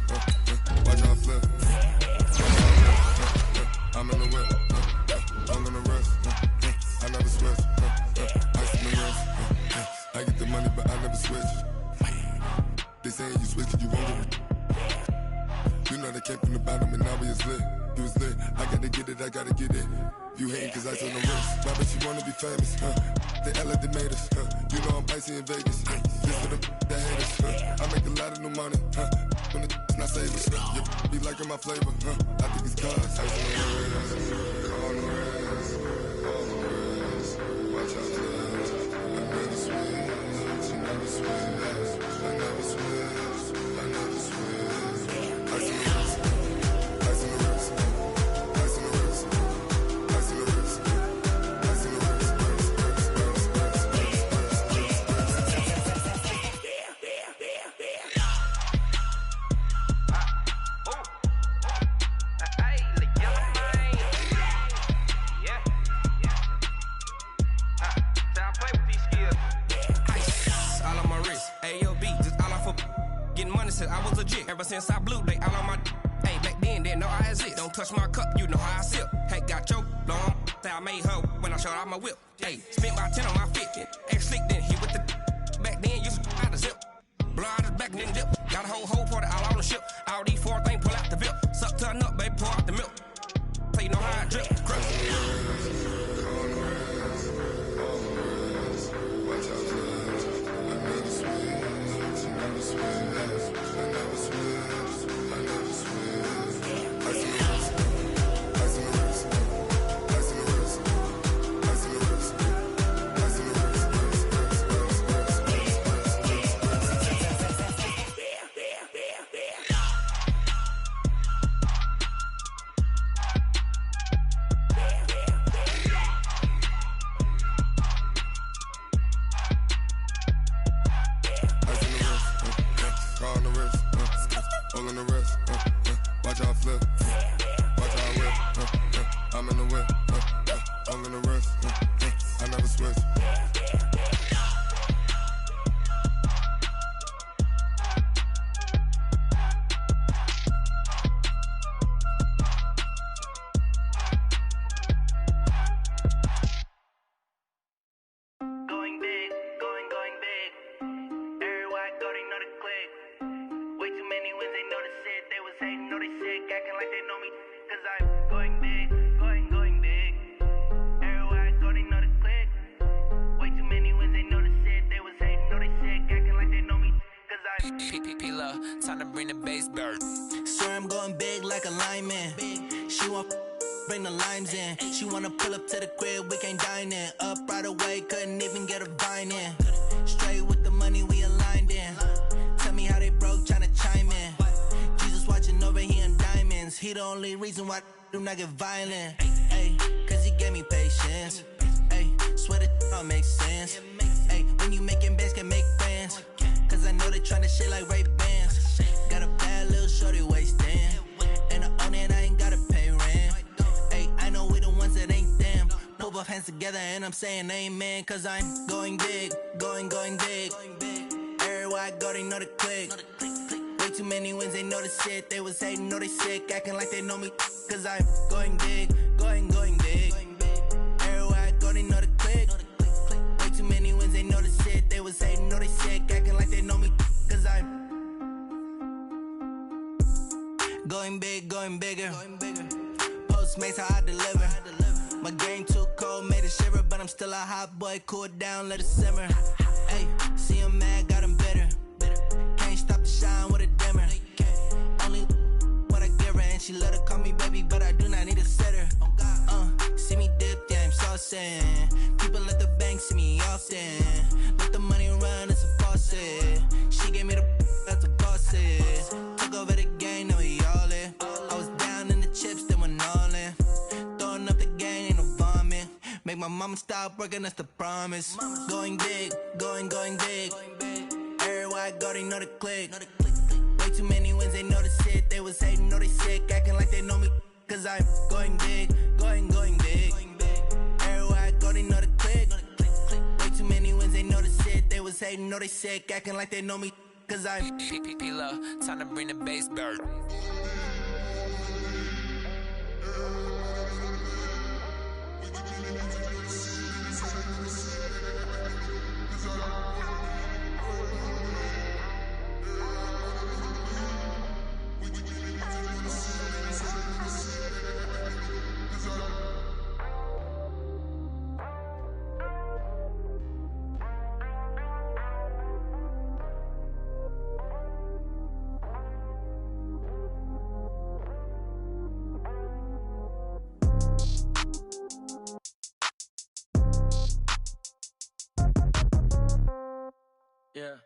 [SPEAKER 6] watch out flip, I'm in the whip, all on the wrist, I never switch, ice on the wrist, I get the money but I never switch. They saying you switch it, you won't get it. You know they came from the bottom and now we is lit. You was lit, I gotta get it, I gotta get it. You hating cause ice on the wrist. Why bet you wanna be famous, They act like they made us, You know I'm icy in Vegas, This for the that hate us, I make a lot of new money, When it's not savers, You be liking my flavor, I think it's cause ice on the wrist, on the wrist, on the wrist. Watch out for this, I never switch, I never switch, I never switch, I never switch. Ice on the wrist, ice on the wrist, ice on the wrist, ice on the wrist, ice on the wrist,
[SPEAKER 7] said I was a jig. Ever since I blew, they all on my hey, back then, didn't know I exist. Don't touch my cup, you know how I sip. Hey, got choked, long. Say I made her when I showed out my whip. Hey, spent about 10 on my 50. Ex-slick, then hit with the back then, used to out the zip. Blow out his back, then dip. Got a whole party all on the ship. All these 4 things, pull out the VIP. Suck to a nut, baby, pour out the milk. So you know how I drip. Crush.
[SPEAKER 1] Time to bring the bass bird. Swear I'm going big like a lineman. She want bring the limes in. She wanna pull up to the crib, we can't dine in. Up right away, couldn't even get a vine in. Straight with the money, we aligned in. Tell me how they broke, tryna chime in. Jesus watching over here in diamonds. He the only reason why I do not get violent. Ay, cause he gave me patience. Ay, swear that all makes sense. Ay, when you making bands, can make friends. Cause I know they tryna shit like Ray-Bans. Got a bad little shorty wasting. And I own it, I ain't gotta pay rent. Ay, I know we the ones that ain't them. Pull both hands together and I'm saying amen. Cause I'm going big, going big. Everywhere I go, they know the click. Way too many wins, they know the shit. They was hating, know they sick, acting like they know me. Cause I'm going big, going big. Everywhere I go, they know the click. Way too many wins, they know the shit. They was hating, know they sick, acting like they know me. Cause I'm going big, going bigger. Postmates, how I deliver. My game too cold, made it shiver. But I'm still a hot boy, cool it down, let it simmer. Hey, see him mad, got him bitter. Can't stop the shine with a dimmer. Only what I give her, and she let her call me baby, but I do not need a sitter. See me dip, yeah, I'm saucing. People at the bank see me often. Let the money run, it's a faucet. She gave me the that's a boss is. Took over the game, now we all in. I was down in the chips, then went all in. Throwing up the game, ain't no vomit. Make my mama stop working, that's the promise. Going big, going big. Everywhere I go, they know the click. Way too many wins, they know the shit. They was hating, know they sick, acting like they know me. Cause I'm going big, going big. Everywhere I go, they know the click. Way too many wins, they know the shit. They was hating, know they sick, acting like they know me. Cause I'm P-P-P-Love, time to bring the bass bird.
[SPEAKER 8] Yeah.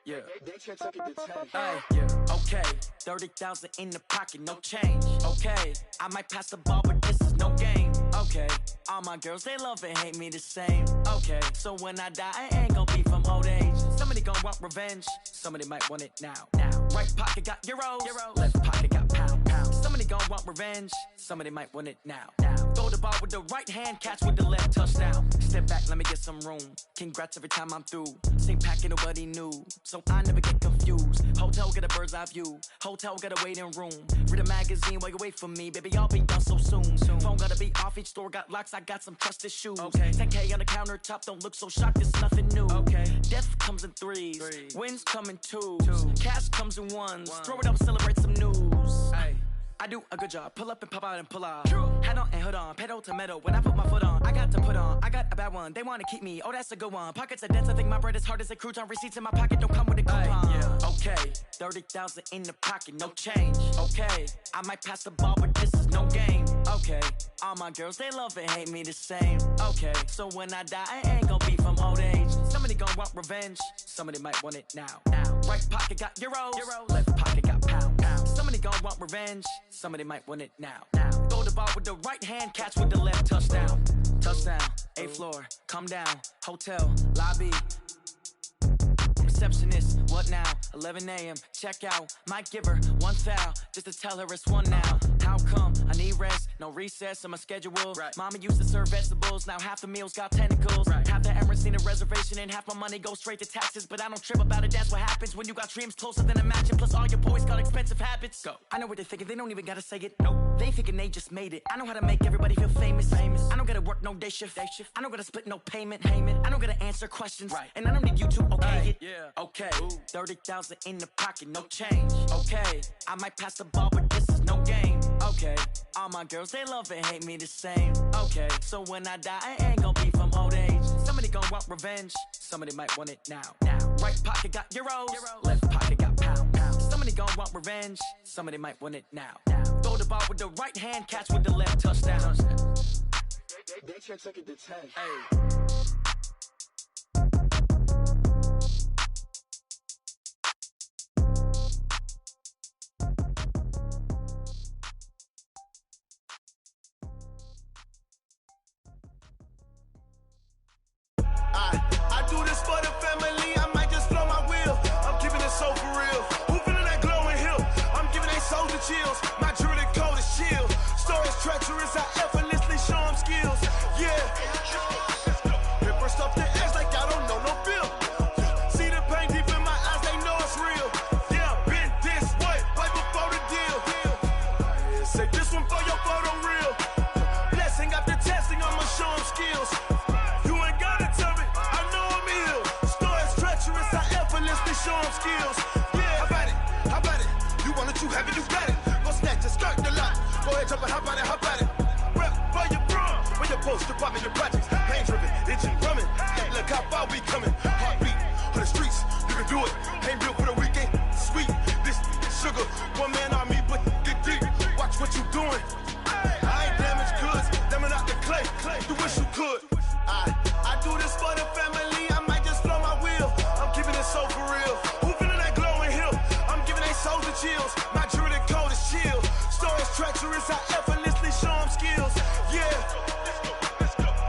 [SPEAKER 8] Hey, yeah. Okay, 30,000 in the pocket, no change. Okay, I might pass the ball, but this is no game. Okay, all my girls, they love and hate me the same. Okay, so when I die, I ain't gonna be from old age. Somebody gonna want revenge, somebody might want it now. Right pocket got euros, left pocket got pound. Somebody gon' want revenge, somebody might want it now. Throw the ball with the right hand, catch with the left, touchdown. Step back, let me get some room. Congrats every time I'm through. Same packet, nobody knew, so I never get confused. Hotel got a bird's eye view. Hotel got a waiting room. Read a magazine while you wait for me, baby. I'll be done so soon. Phone gotta be off. Each store got locks. I got some trusted shoes. Okay. 10K on the countertop. Don't look so shocked. It's nothing new. Okay. Death comes in threes. Wins come in twos. Cash comes in ones. Throw it up, celebrate some news. Hey. I do a good job, pull up and pop out and pull out. Head on and hood on, pedal to metal. When I put my foot on, I got to put on. I got a bad one, they wanna keep me. Oh, that's a good one. Pockets are dense, I think my bread is hard as a crouton. Receipts in my pocket don't come with a coupon. Okay, 30,000 in the pocket, no change. Okay, I might pass the ball, but this is no game. Okay, all my girls, they love and hate me the same. Okay, so when I die, I ain't gon' be from old age. Somebody gon' want revenge, somebody might want it now. Right pocket got euros, left pocket got pound. Somebody gon' want revenge, somebody might want it now. Throw the ball with the right hand, catch with the left, touchdown. Touchdown, 8th floor, come down, hotel, lobby. Receptionist, what now? 11 a.m., check out. Might give her one foul, just to tell her it's one now. How come? I need rest, no recess in my schedule. Mama used to serve vegetables, now half the meals got tentacles. Half the errands need a reservation and half my money goes straight to taxes. But I don't trip about it, that's what happens when you got dreams closer than a mansion. Plus all your boys got expensive habits. Go. I know what they're thinking, they don't even gotta say it. Nope. They thinking they just made it. I know how to make everybody feel famous. I don't gotta work no day shift. I don't gotta split no payment. I don't gotta answer questions. And I don't need you to okay it. Okay, 30,000 in the pocket, no change. Okay, I might pass the ball, but this is no game. Okay, all my girls, they love and hate me the same. Okay, so when I die, I ain't gon' be from old age. Somebody gon' want revenge, somebody might want it now. Right pocket got euros, left pocket got pound. Somebody gon' want revenge, somebody might want it now. Throw the ball with the right hand, catch with the left, touchdown.
[SPEAKER 9] They check it to 10.
[SPEAKER 8] Hey.
[SPEAKER 10] I do this for the family, I might just blow my wheel. I'm keeping it so for real. Who feeling that glowing hill? I'm giving they souls the chills. My jewelry code is chill. Stories treacherous, I effortlessly show them skills. Yeah. Paper stuff the edge like I don't know no feel. See the pain deep in my eyes, they know it's real. Yeah, been this way, way before the deal. Say this one for your photo real. Blessing after testing, I'ma show them skills. Show them skills. Yeah, how about it? You want it, you have it, you got it. Go snatch it, skirt the lot. Go ahead, jump it, how about it? Rep for your bro. Where your post, department, your projects. Pain driven, engine drumming. Hey, look how far we coming. Heartbeat on the streets, you can do it. Ain't built for the weekend. Sweet, this sugar. One man army, but get deep. Watch what you doing. I ain't damaged goods, damn out the clay. You wish you could. I do this for the family. I might just blow my wheel. I'm keeping it so for real. Who feeling that glowing hill? I'm giving they souls the chills. My jewelry code is chill. Stories treacherous, I effortlessly show them skills. Yeah.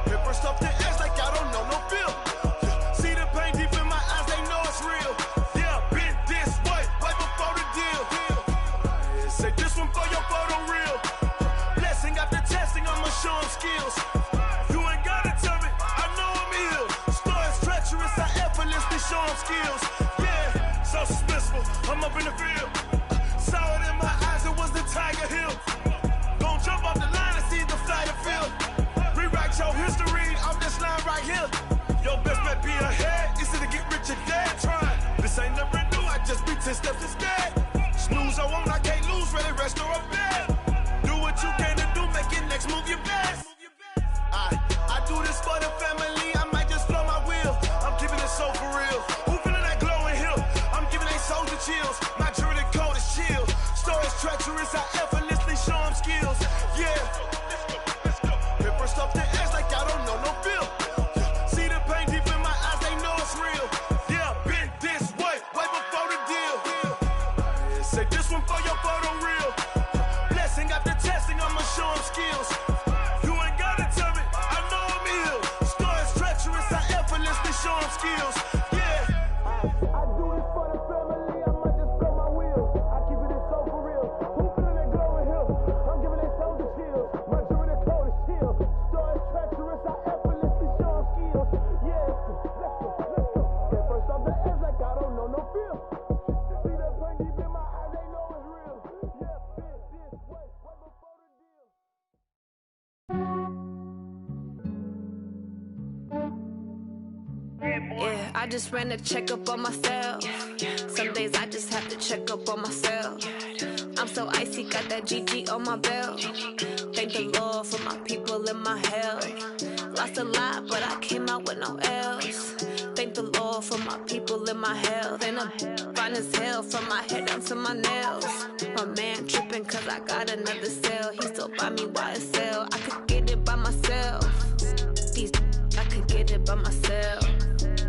[SPEAKER 10] Paper stuff the edge like I don't know no feel. See the pain deep in my eyes, they know it's real. Yeah, been this way, way before the deal. Say this one for your photo real. Blessing after testing, I'ma show them skills. You ain't gotta tell me, I know I'm ill. Stories treacherous, I effortlessly show them skills. Yeah, so suspenseful, I'm up in the field. Saw it in my eyes, it was the Tiger Hill. Gon' jump off the line and see the fly the field. Rewrite your history off this line right here. Your best bet be ahead, easy to get rich or dead. Try, this ain't never new, I just be 10 steps instead. Snooze I won't, I can't lose, ready, rest or a bed. Do what you can to do, make it next move your best. I do this for the family, I might just blow my wheel. I'm keeping it so for real. Who feeling that glowing hill? I'm giving they souls the chills. My jewelry code is chill. Stories treacherous, I effortlessly show them skills. Yeah. Paper stuff the edge like I don't know no feel. See the pain deep in my eyes, they know it's real. Yeah, been this way, way before the deal. Say this one for your photo real. Blessing after testing, I'ma show them skills. You ain't gotta tell me, I know I'm ill. Stories treacherous, I effortlessly show them skills. Yeah. I do this for the family, I might just blow my wheel. I keep it so for real. Who feeling that glowing hill?
[SPEAKER 11] Yeah, I just ran a checkup on myself. Some days I just have to check up on myself. I'm so icy, got that GG on my belt. Thank the Lord for my people in my health. Lost a lot, but I came out with no L's. Thank the Lord for my people in my health. And I'm fine as hell from my head down to my nails. My man tripping cause I got another cell. He still buy me YSL. I could get it by myself. These I could get it by myself.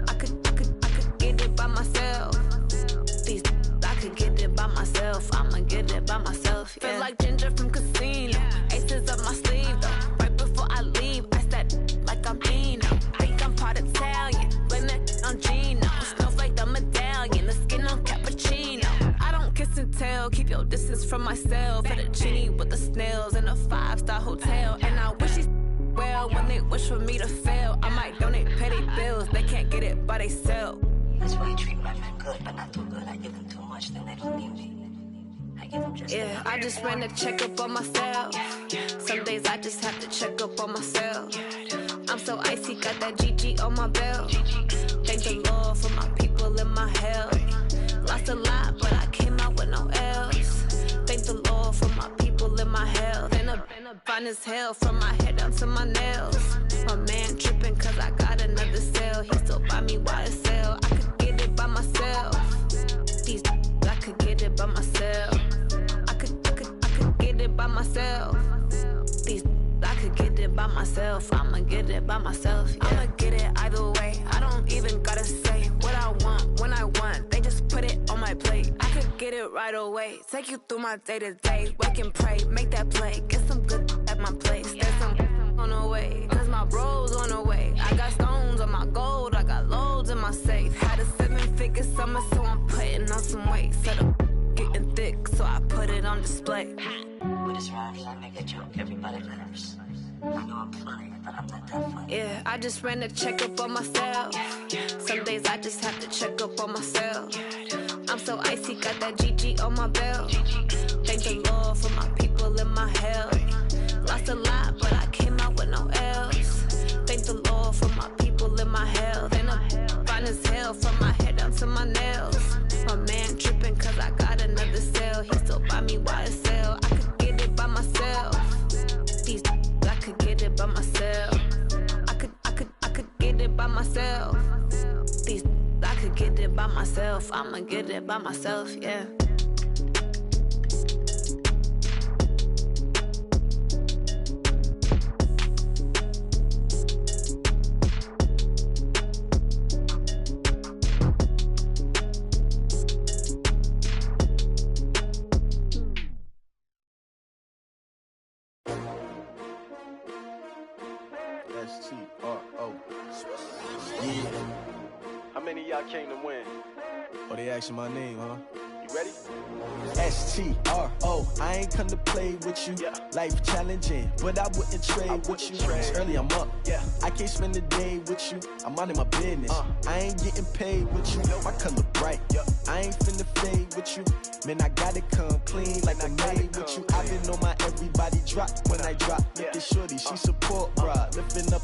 [SPEAKER 11] I could get it by myself. These I could get it by myself. I'ma get it by myself. Yeah. Feel like Ginger from Casino. Aces up my sleeve though. Right before I leave, I said like I'm Eno. Think I'm part Italian. Blame it on Gino. Smells like the medallion. The skin on cappuccino. I don't kiss and tell. Keep your distance from myself. At a genie with the snails in a 5-star hotel. And I wish he's well when they wish for me to fail. I might donate petty bills. They can't get it by themselves.
[SPEAKER 12] That's why I treat my men good, but not too good. I give them too much, then they don't need me. I give them just
[SPEAKER 11] yeah, I just ran a checkup on myself. Some days I just have to check up on myself. I'm so icy, got that GG on my belt. Thank the Lord for my people in my health. Lost a lot, but I came out with no L's. Thank the Lord for my people in my health. And I'm fine as hell from my head down to my nails. My man tripping cause I got another cell. He still buy me YSL. I could get it by myself. These I could get it by myself. I could get it by myself. These I could get it by myself. I'ma get it by myself. Yeah. I'ma get it either way. I don't even gotta say what I want when I want. They just put it on my plate. I could get it right away. Take you through my day to day. Wake and pray, make that play. Get some good at my place. There's some on the way. Cause my bro's on the way. I got stones on my gold. I got loads in my safe. Had a 7-figure summer, so I'm putting on some weight. Set up getting thick, so I put it on display.
[SPEAKER 12] With this rhymes, I make a joke, everybody laughs. I know I'm funny, but I'm not that funny.
[SPEAKER 11] Yeah, I just ran a checkup on myself. Some days I just have to check up on myself. I'm so icy, got that GG on my belt. Thank the Lord for my people in my health. Lost a lot, but I came out with no L's. Thank the Lord for my people in my health. And I'm fine as hell from my head down to my nails. My man tripping cause I got another cell. He still buy me YSL. I could get it by myself. These I could get it by myself. I could get it by myself. These I could get it by myself. I'ma get it by myself, yeah.
[SPEAKER 10] S-T-R-O. Yeah. How many of y'all came to win? Oh, they asking my name, huh? You ready? S-T-R-O. I ain't come to play with you. Yeah. Life challenging, but I wouldn't trade with you. It's early, I'm up. Yeah. I can't spend the day with you. I'm minding my business. I ain't getting paid with you. My color bright. I ain't finna fade with you. Man, I gotta come clean like I made with you. I've been on my everybody drop when I drop. Look at shorty, she support ride. Lifting up,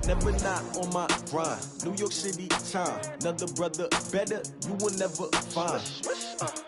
[SPEAKER 10] never not on my grind. New York City time, another brother better, you will never find.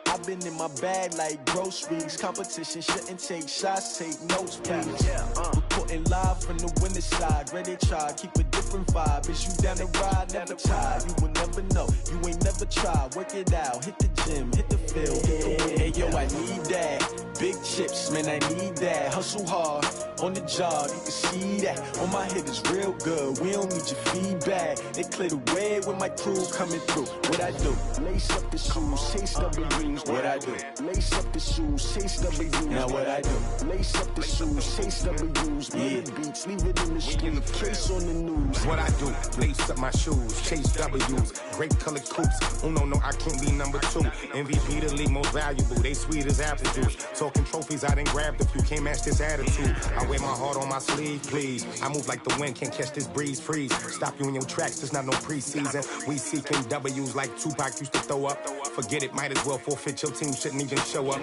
[SPEAKER 10] I've been in my bag like groceries. Competition shouldn't take shots, take notes, please. Reporting live from the winning side. Ready to try, keep a different vibe. Is you down the ride, never tired. You will never know, you ain't never tried. Work it out, hit the gym, hit the field, hit the wind. Hey yo, I need that. Big chips, man, I need that. Hustle hard, on the job, you can see that. On my head is real good, we don't need your feedback. They clear the way when my crew coming through. What I do? Lace up the shoes, chase W's. What I do? Lace up the shoes, chase W's. Now what I do? Lace up the shoes, chase W's. Yeah. Beats, leave it in the street, case on the news.
[SPEAKER 13] What I do? Lace up my shoes, chase W's. Great colored coops. Oh no, I can't be number 2. MVP the league most valuable. They sweet as apple juice. Talking trophies, I didn't grab the few. Can't match this attitude. I wear my heart on my sleeve, please. I move like the wind, can't catch this breeze, freeze. Stop you in your tracks, there's not no preseason. We seeking W's like Tupac used to throw up. Forget it, might as well forfeit. Your team shouldn't even show up.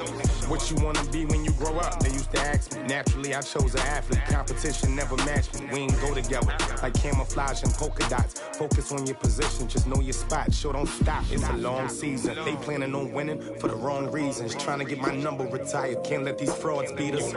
[SPEAKER 13] What you wanna be when you grow up? They used to ask me. Naturally, I chose an athlete. Competition never matched me. We ain't go together. Like can camouflage and polka dots. Focus on your position, just know your spot. Sure, don't stop, it's a long season. They planning on winning for the wrong reasons. Trying to get my number retired, can't let these frauds beat us.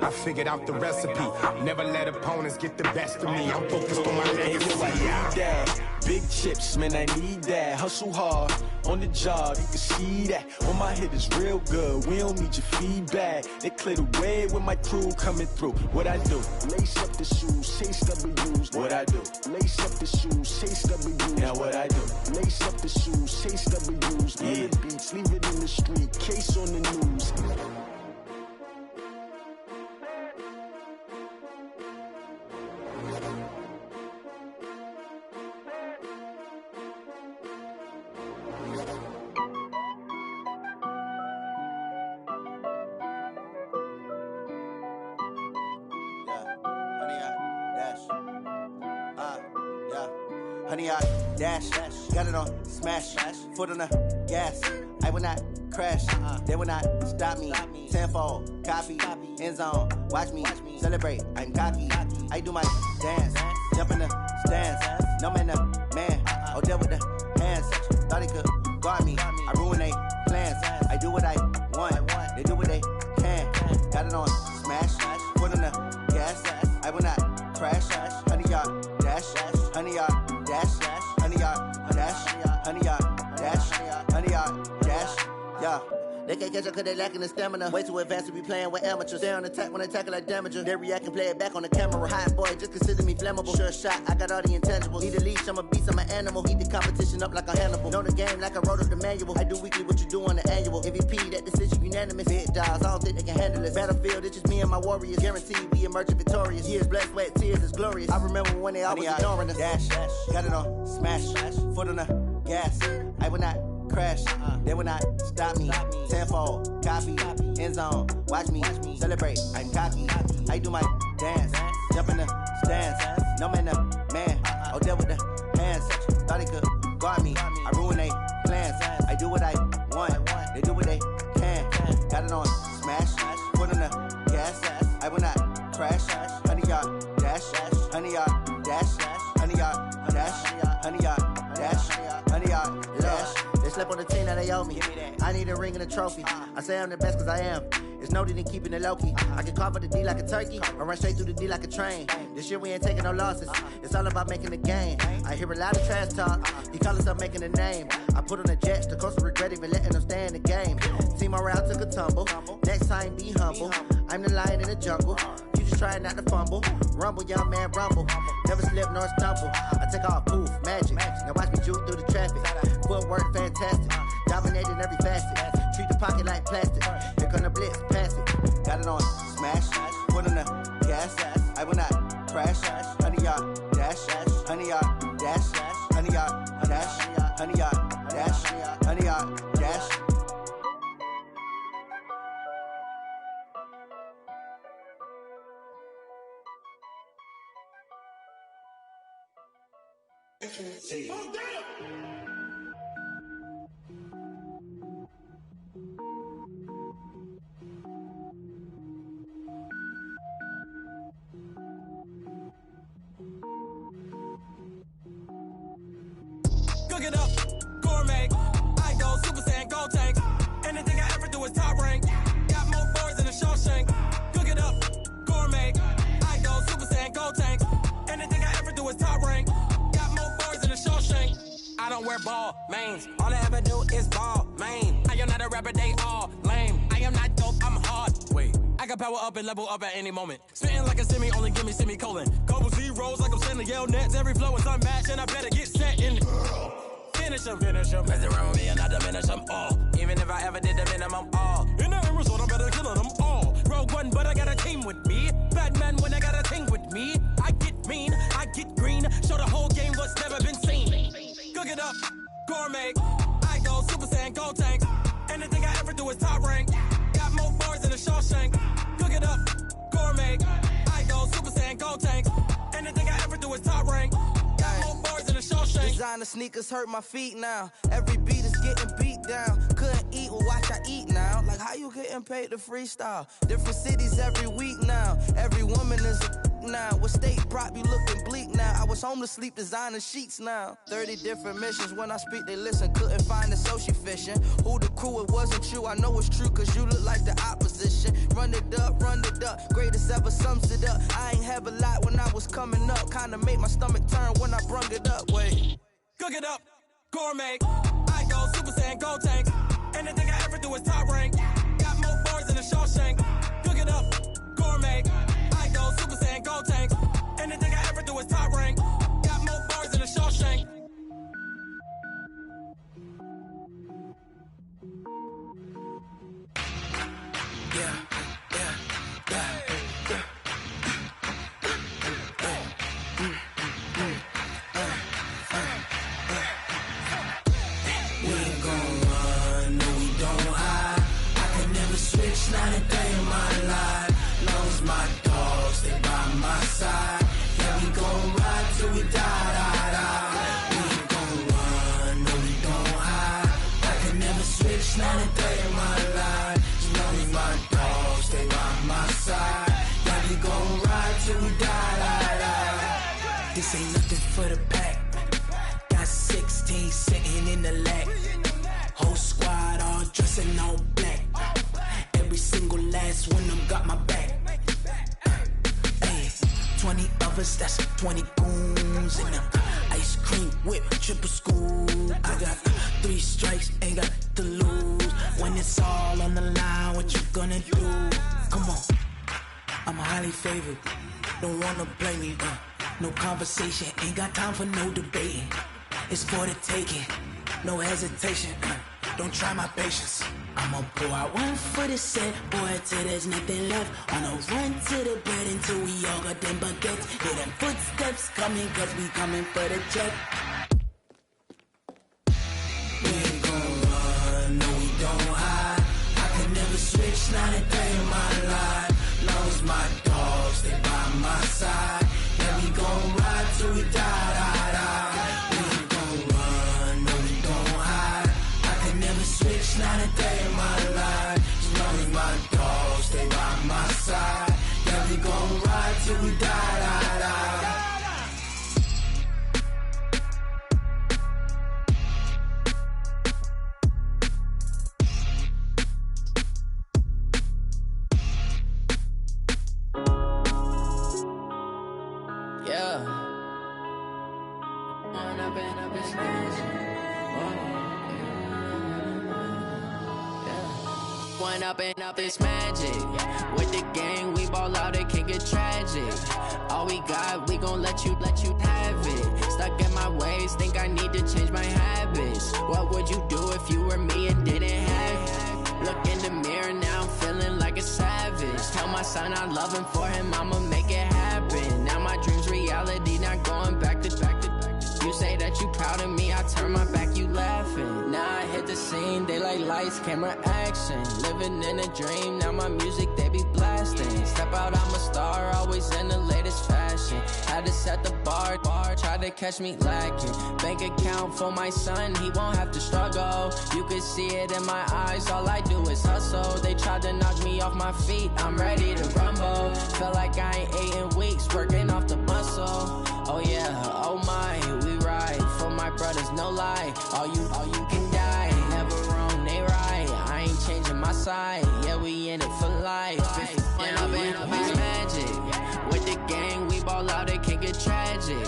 [SPEAKER 13] I figured out the recipe, never let opponents get the best of me. I'm focused on my legacy.
[SPEAKER 14] I need that. Big chips, man, I need that. Hustle hard on the job, you can see that. On my head is real good, we don't need your feedback. They clear the way with my crew coming through. What I do? Lace up the shoes, chase W's. What I do? Lace up the shoes, chase W's. Now what I do? Lace up the shoes, chase W's. Yeah. Beats, leave it in the street, case on the news.
[SPEAKER 15] Honey, I dash, got it on smash, foot on the gas. I will not crash, they will not stop me. Tenfold, copy, end zone, watch me celebrate. I'm cocky, I do my dance, jump in the stands. No man, man, oh deal with the hands. Thought he could guard me, I ruin they plans. I do what I want, they do what they can. Got it on smash, foot on the gas. I will not crash, honey, y'all dash, honey, y'all. Dash, honey, y'all, dash, honey, y'all, dash, honey, y'all, dash, yeah. They can't catch up cause they lacking the stamina. Way too advanced to be playing with amateurs. Stay on attack when they tackle like damager. They react and play it back on the camera. Hot boy, just consider me flammable. Sure shot, I got all the intangibles. Need a leash, I'm a beast, I'm an animal. Eat the competition up like a Hannibal. Know the game like I wrote up the manual. I do weekly what you do on the annual. MVP, that decision unanimous. Big dogs, I don't think they can handle it. Battlefield, it's just me and my warriors. Guaranteed we emerge victorious. Years, blood, sweat, tears, is glorious. I remember when they always ignoring us. Dash, got it on smash, foot on the gas. I will not crash, they will not stop me. Tenfold, copy, end zone, watch me celebrate. I'm cocky, I do my dance, jump in the stands. No man, man, oh deal with the hands. Thought he could guard me, I ruin they plans. I do what I want, they do what they can. Got it on smash, foot on the gas. I will not crash, honey, y'all dash, honey, y'all dash, honey, y'all dash, honey, y'all dash, honey, y'all dash. They slept on the team that they owe me. I need a ring and a trophy. I say I'm the best cause I am. It's noted in keeping it low-key. I can carve up the D like a turkey or run straight through the D like a train. This year we ain't taking no losses. It's all about making the game. I hear a lot of trash talk. He call himself making a name. I put on the Jets. The coach will regret even letting them stay in the game. Team morale took a tumble. Next time be humble. I'm the lion in the jungle. You just try not to fumble. Rumble, young man, rumble. Never slip nor stumble. I take off, poof, magic. Now watch me juke through the traffic. Footwork fantastic. Dominating every facet. Treat the pocket like plastic. Here come the blitz, pass it. Got it on smash. Foot on the gas. I will not crash. Honey, y'all dash. Honey, y'all dash. Honey, y'all dash. Honey, y'all dash. Honey, y'all dash.
[SPEAKER 10] Oh, damn!
[SPEAKER 7] Cook it up, gourmet. I go Super Saiyan, gold tank. Anything I ever do is top rank. Got more boys than a Shawshank. Cook it up, gourmet. I go Super Saiyan, gold tank. Anything I ever do is top rank. Got more boys than a Shawshank. I don't wear ball mains. All I ever do is ball main. I am not a rapper, they all lame. I am not dope, I'm hard. Wait, I can power up and level up at any moment. Spitting like a semi, only give me semicolon. Couple zeros like I'm sending yell nets. Every flow is unmatched and I better get set in. Finish them. Mess around with me and I diminish them all. Even if I ever did the minimum all. In the end result, I better kill them all. Rogue One, but I got a team with me. Batman when I got a thing with me. I get mean, I get green. Show the whole game what's never been seen. Cook it up, gourmet. I go Super Saiyan, gold tank. Anything I ever do is top rank. Got more bars than a Shawshank. Cook it up, gourmet. I go Super Saiyan, gold tank. Anything I ever do is top rank. Got more bars than a Shawshank.
[SPEAKER 16] Designer sneakers hurt my feet now. Every beat is getting beat down. Couldn't eat, well watch I eat now. Like how you getting paid to freestyle? Different cities every week now. Every woman is a now. What state prop you looking bleak now? I was was home to sleep, designer sheets now. 30 different missions, when I speak they listen. Couldn't find it, so she fishing. Who the crew, it wasn't you, I know it's true, cause you look like the opposition. Run it up, greatest ever sums it up. I ain't have a lot when I was coming up, kinda made my stomach turn when I brung it up. Wait,
[SPEAKER 7] cook it up, gourmet. I go Super Saiyan, gold tank. Anything I ever do is top rank. Got more bars than a Shawshank. Cook it up, gourmet. I go Super Saiyan, gold tank. Anything I ever do is top rank. Got more bars than a Shawshank.
[SPEAKER 1] Not a day in my life, long as my dogs, they by my side. Yeah, we gon' ride till we die. We ain't gon' run, no we don't hide. I can never switch, not a day in my life. As long as my dogs, stay by my side. Yeah, we gon' ride till we die. This ain't nothing for the pack. Got 16 sitting in the lap. Whole squad all dressing all black. Every single last one of them got my back. Hey, 20 of us, that's 20 goons in them. Ice cream whip, triple scoop. I got 3 strikes, ain't got to lose. When it's all on the line, what you gonna do? Come on, I'm highly favored. Don't wanna blame me, no conversation. Ain't got time for no debating. It's for the taking, no hesitation. Don't try my patience. I'ma pour out one for the set, boy, till there's nothing left. On a run to the bread until we all got them baguettes. Hear them footsteps coming, cause we coming for the check. We ain't gon' run, no we don't hide. I can never switch, not a day in my life. Long as my dogs, they by my side. Yeah, we gon' ride till we die. We ain't gon' run, no we don't hide. I can never switch, not a day in my life. As long as my dogs stay by my side. Yeah, we gon' ride till we die.
[SPEAKER 17] Up it's magic. With the gang, we ball out, it can get tragic. All we got, we gon' let you have it. Stuck in my ways, think I need to change my habits. What would you do if you were me and didn't have it? Look in the mirror, now I'm feeling like a savage. Tell my son I love him, for him I'ma make it happen. Now my dream's reality, not going back to. You say that you proud of me, I turn my back, you laughing. Now I hit the scene, they like lights, camera, action. Living in a dream, now my music, they be blasting. Step out, I'm a star, always in the latest fashion. Had to set the bar, try to catch me lacking. Bank account for my son, he won't have to struggle. You can see it in my eyes, all I do is hustle. They tried to knock me off my feet, I'm ready to rumble. Felt like I ain't ate in weeks, working off the muscle. Oh yeah, oh my, we ride for my brothers, no lie. All you can die, never wrong, they right. I ain't changing my side, yeah, we in it for life. When up it's magic. With the gang, we ball out, it can get tragic.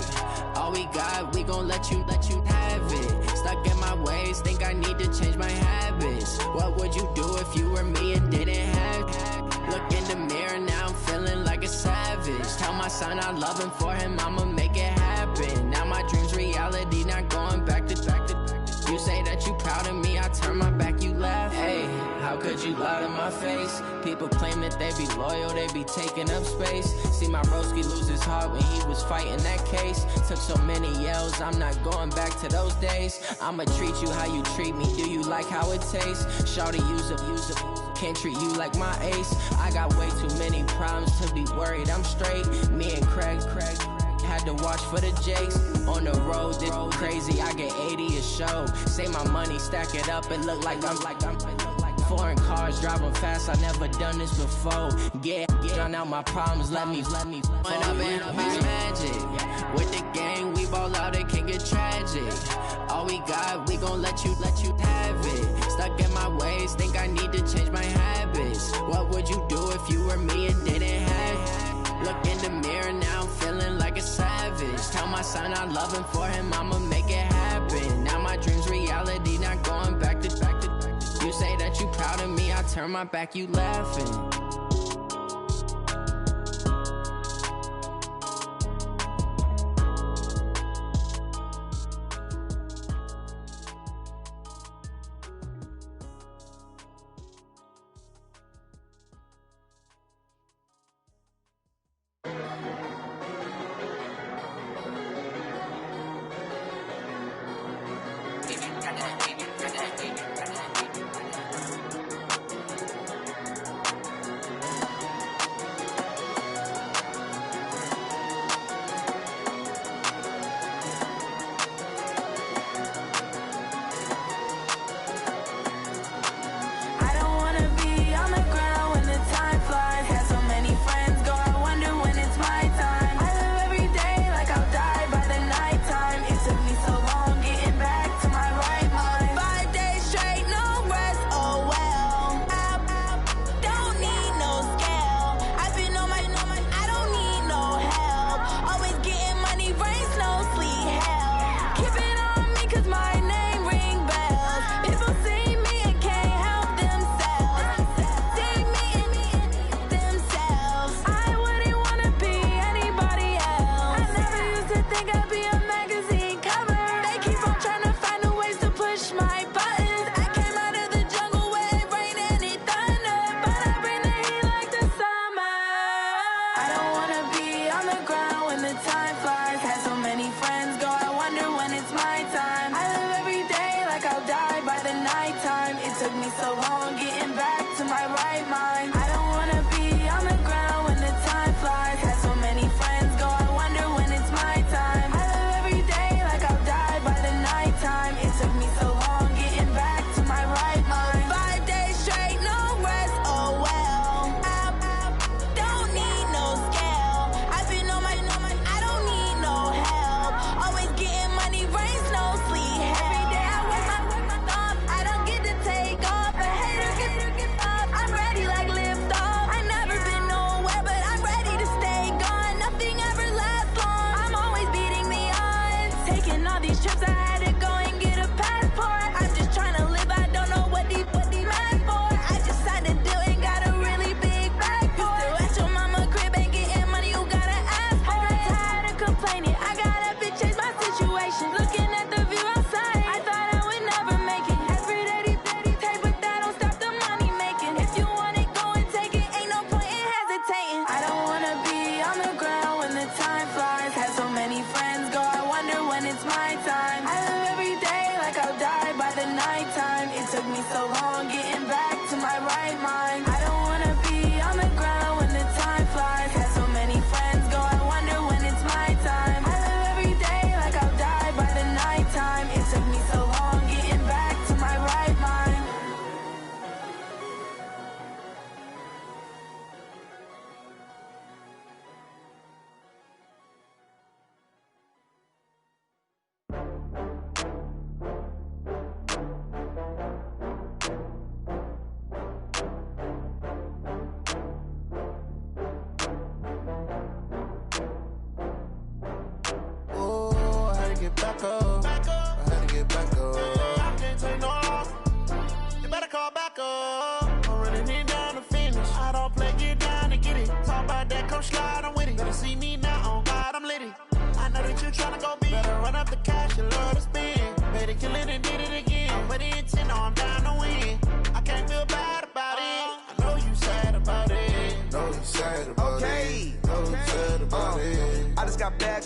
[SPEAKER 17] All we got, we gon' let you have it. Stuck in my ways, think I need to change my habits. What would you do if you were me and didn't have it? Look in the mirror, now I'm feeling like a savage. Tell my son I love him, for him I'ma make it happen. Now my dream's reality, not going back to. You say that you proud of me, I turn my back, you laugh. Hey, how could you lie to my face? People claim that they be loyal, they be taking up space. See my broski lose his heart when he was fighting that case. Took so many yells, I'm not going back to those days. I'ma treat you how you treat me, do you like how it tastes? Shawty, use it. Can't treat you like my ace. I got way too many problems to be worried, I'm straight. Me and Craig had to watch for the Jakes. On the road, this crazy, I get 80 a show. Say my money, stack it up, it look like I'm foreign cars, driving fast, I never done this before. Get drown out my problems, let me. When up it's magic. With the gang, Stuck in my ways, think I need to change my habits. What would you do if you were me and didn't have it? Look in the mirror, now I'm feeling like a savage. Tell my son I love him, for him I'ma make it happen. Now my dream's reality, not going back to. You say that you proud of me, I turn my back, you laughing.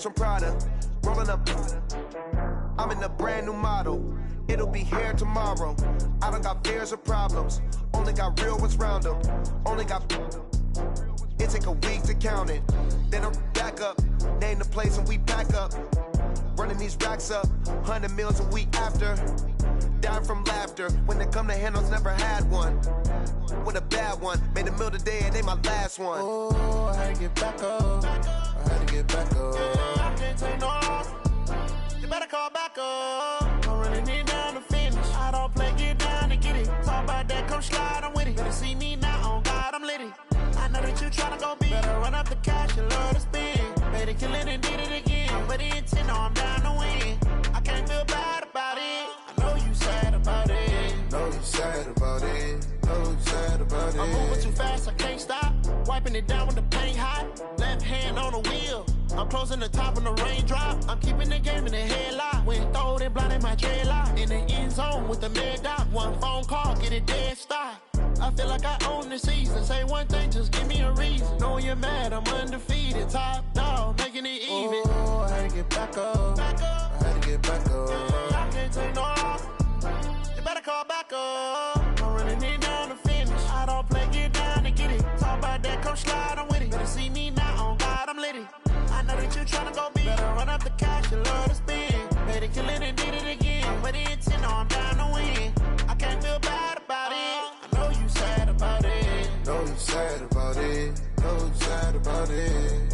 [SPEAKER 18] From Prada, rolling up. I'm in a brand new model. It'll be here tomorrow. I don't got fears or problems. Only got real ones round them. Only got. It take a week to count it. Then I'm back up. Name the place and we pack up. Running these racks up. 100 meals a week after. Dying from laughter. When they come to handles, never had one. With a bad one. Made a meal today and they my last one.
[SPEAKER 19] Oh, I had to get back up. I had to get back up.
[SPEAKER 10] I can't take no loss. You better call back up. I'm running it down to finish. I don't play, get down and get it.
[SPEAKER 1] come slide, I'm with it. Better see me now, on God, I'm litty. I know that you tryna go big. Better run up the cash, you love to spend. Better kill it and did it again. But the intent, no, I'm down to win. I can't feel bad about it. I know you sad about it.
[SPEAKER 19] Know you sad about it. Know you sad about it.
[SPEAKER 1] I'm moving too fast, I can't stop. Wiping it down with the paint hot. Left hand on the wheel. I'm closing the top when the raindrop. I'm keeping the game in the headlock. When throwed and blinded my dreadlock. In the end zone with the mad dot. One phone call, get it dead stop. I feel like I own the season. Say one thing, just give me a reason. Knowing you're mad, I'm undefeated. Top dog, making it even.
[SPEAKER 19] Oh, I had to get back up. I had to get back up.
[SPEAKER 1] I can't take no off. You better call back up. I'm running it down to finish. I don't play, get down to get it. Talk about that, come slide, I'm with it. Better see me now, on God, I'm litty. I know that you tryna go big. Better run up the cash, you love to spend. Better kill it and did it again. But the intent, no, I'm down to win. I can't feel bad about it. I know you sad about it.
[SPEAKER 19] Know you sad about it. Know you sad about it.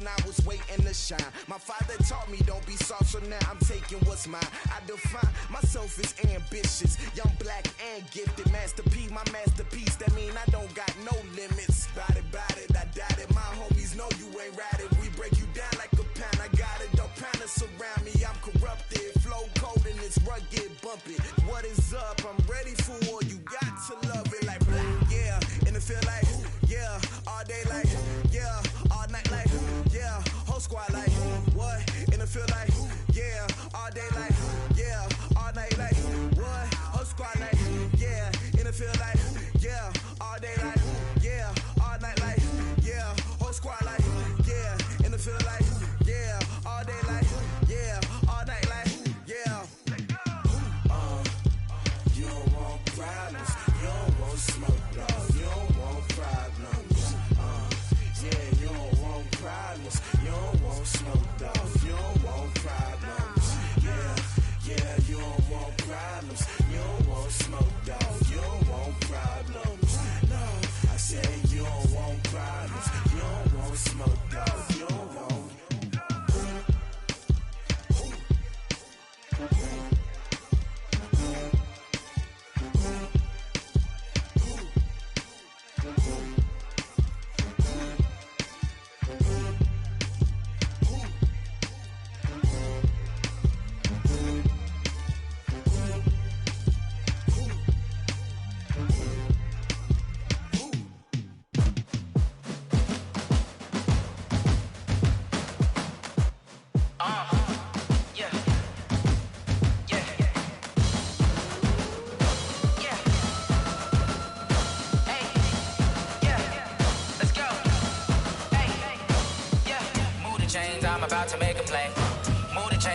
[SPEAKER 20] I was waiting to shine. My father taught me don't be soft, so now I'm taking what's mine. I define myself as ambitious, young, black, and gifted. Master P, my masterpiece. That mean I don't got no limits. Bout it, I doubt it. My homies know you ain't ratted. We break you down like a pound. I got it, don't pound us around me. I'm corrupted, flow cold and it's rugged, bumpy. What is up? I'm ready for war. You got to love it like black, yeah. And it feel like, yeah, all day like, yeah, all night like, yeah, whole squad like, what? And it feel like, yeah, all day like, yeah, all night like, what? Whole squad like, yeah, and it feel like, yeah, all day like, yeah, all night like, yeah, whole squad like, yeah, and it feel like, yeah, all day like, yeah, all night like, yeah.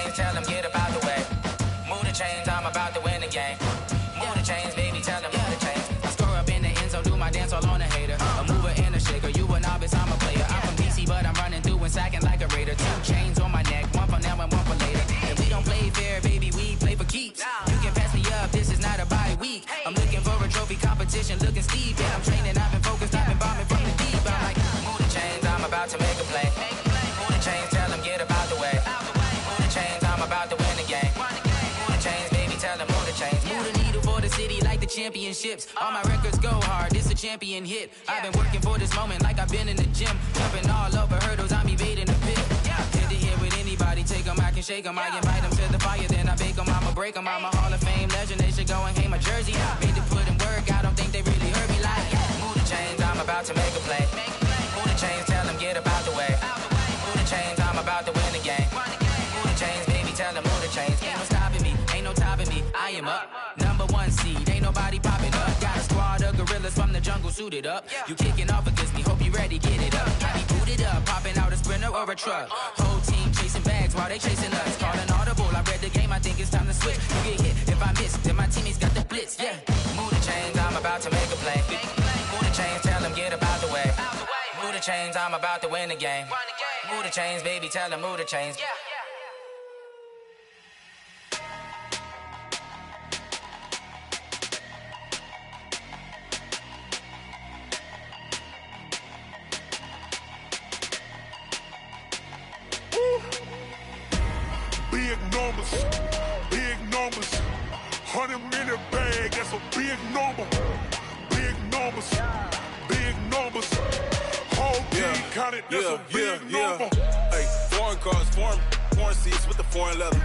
[SPEAKER 8] chains, tell them get up out the way. Move the chains, I'm about to win the game. Move the chains, baby, tell them move the chains. I score up in the end zone, do my dance all on a hater. A mover and a shaker, you a novice, I'm a player. I'm from DC, but I'm running through and sacking like a raider. 2 chains on my neck, one for now and one for later. And we don't play fair, baby, we play for keeps. You can pass me up, this is not a bye week. I'm looking for a trophy competition, looking steep. Yeah, I'm training, I've been focused, I've been bombing from the deep. I'm like, move the chains, I'm about to make a play. Move the chains, tell them get up out the way. Move the chains, I'm about to win the game. Move the chains, baby, tell them move the chains. Move the needle for the city like the championships. All my records go hard, this a champion hit. I've been working for this moment like I've been in the gym. Jumping all over hurdles, I'm evading the pit. Hit the hit with anybody, take them, I can shake them. I invite them to the fire, then I bake them. I'ma break them, I'm a Hall of Fame legend. They should go and hang my jersey. Made to put in work, I don't think they really heard me like. Move the chains, I'm about to make a play. Move the chains, tell them get up out the way. Move the chains, I'm about to win the game. Move the chains, baby, tell them move the chains. Ain't no stopping me, ain't no topping me. I am up, #1 seed, ain't nobody popping up. Got a squad of gorillas from the jungle suited up. You kicking off against me, hope you ready, get it up. I be booted up, popping out a Sprinter or a truck. Whole team chasing bags while they chasing us. Call an audible, I read the game, I think it's time to switch. You get hit, if I miss, then my teammates got the blitz, yeah. Move the chains, I'm about to make a play. Move the chains, tell them get up out the way. Move the chains, I'm about to win the game. Move the chains, baby, tell them move the chains.
[SPEAKER 10] Big numbers, big numbers. 100 in the bag, that's a big number. Big numbers, big numbers. Whole team counted, that's a big number.
[SPEAKER 21] Hey, foreign cars, foreign seats with the foreign leather.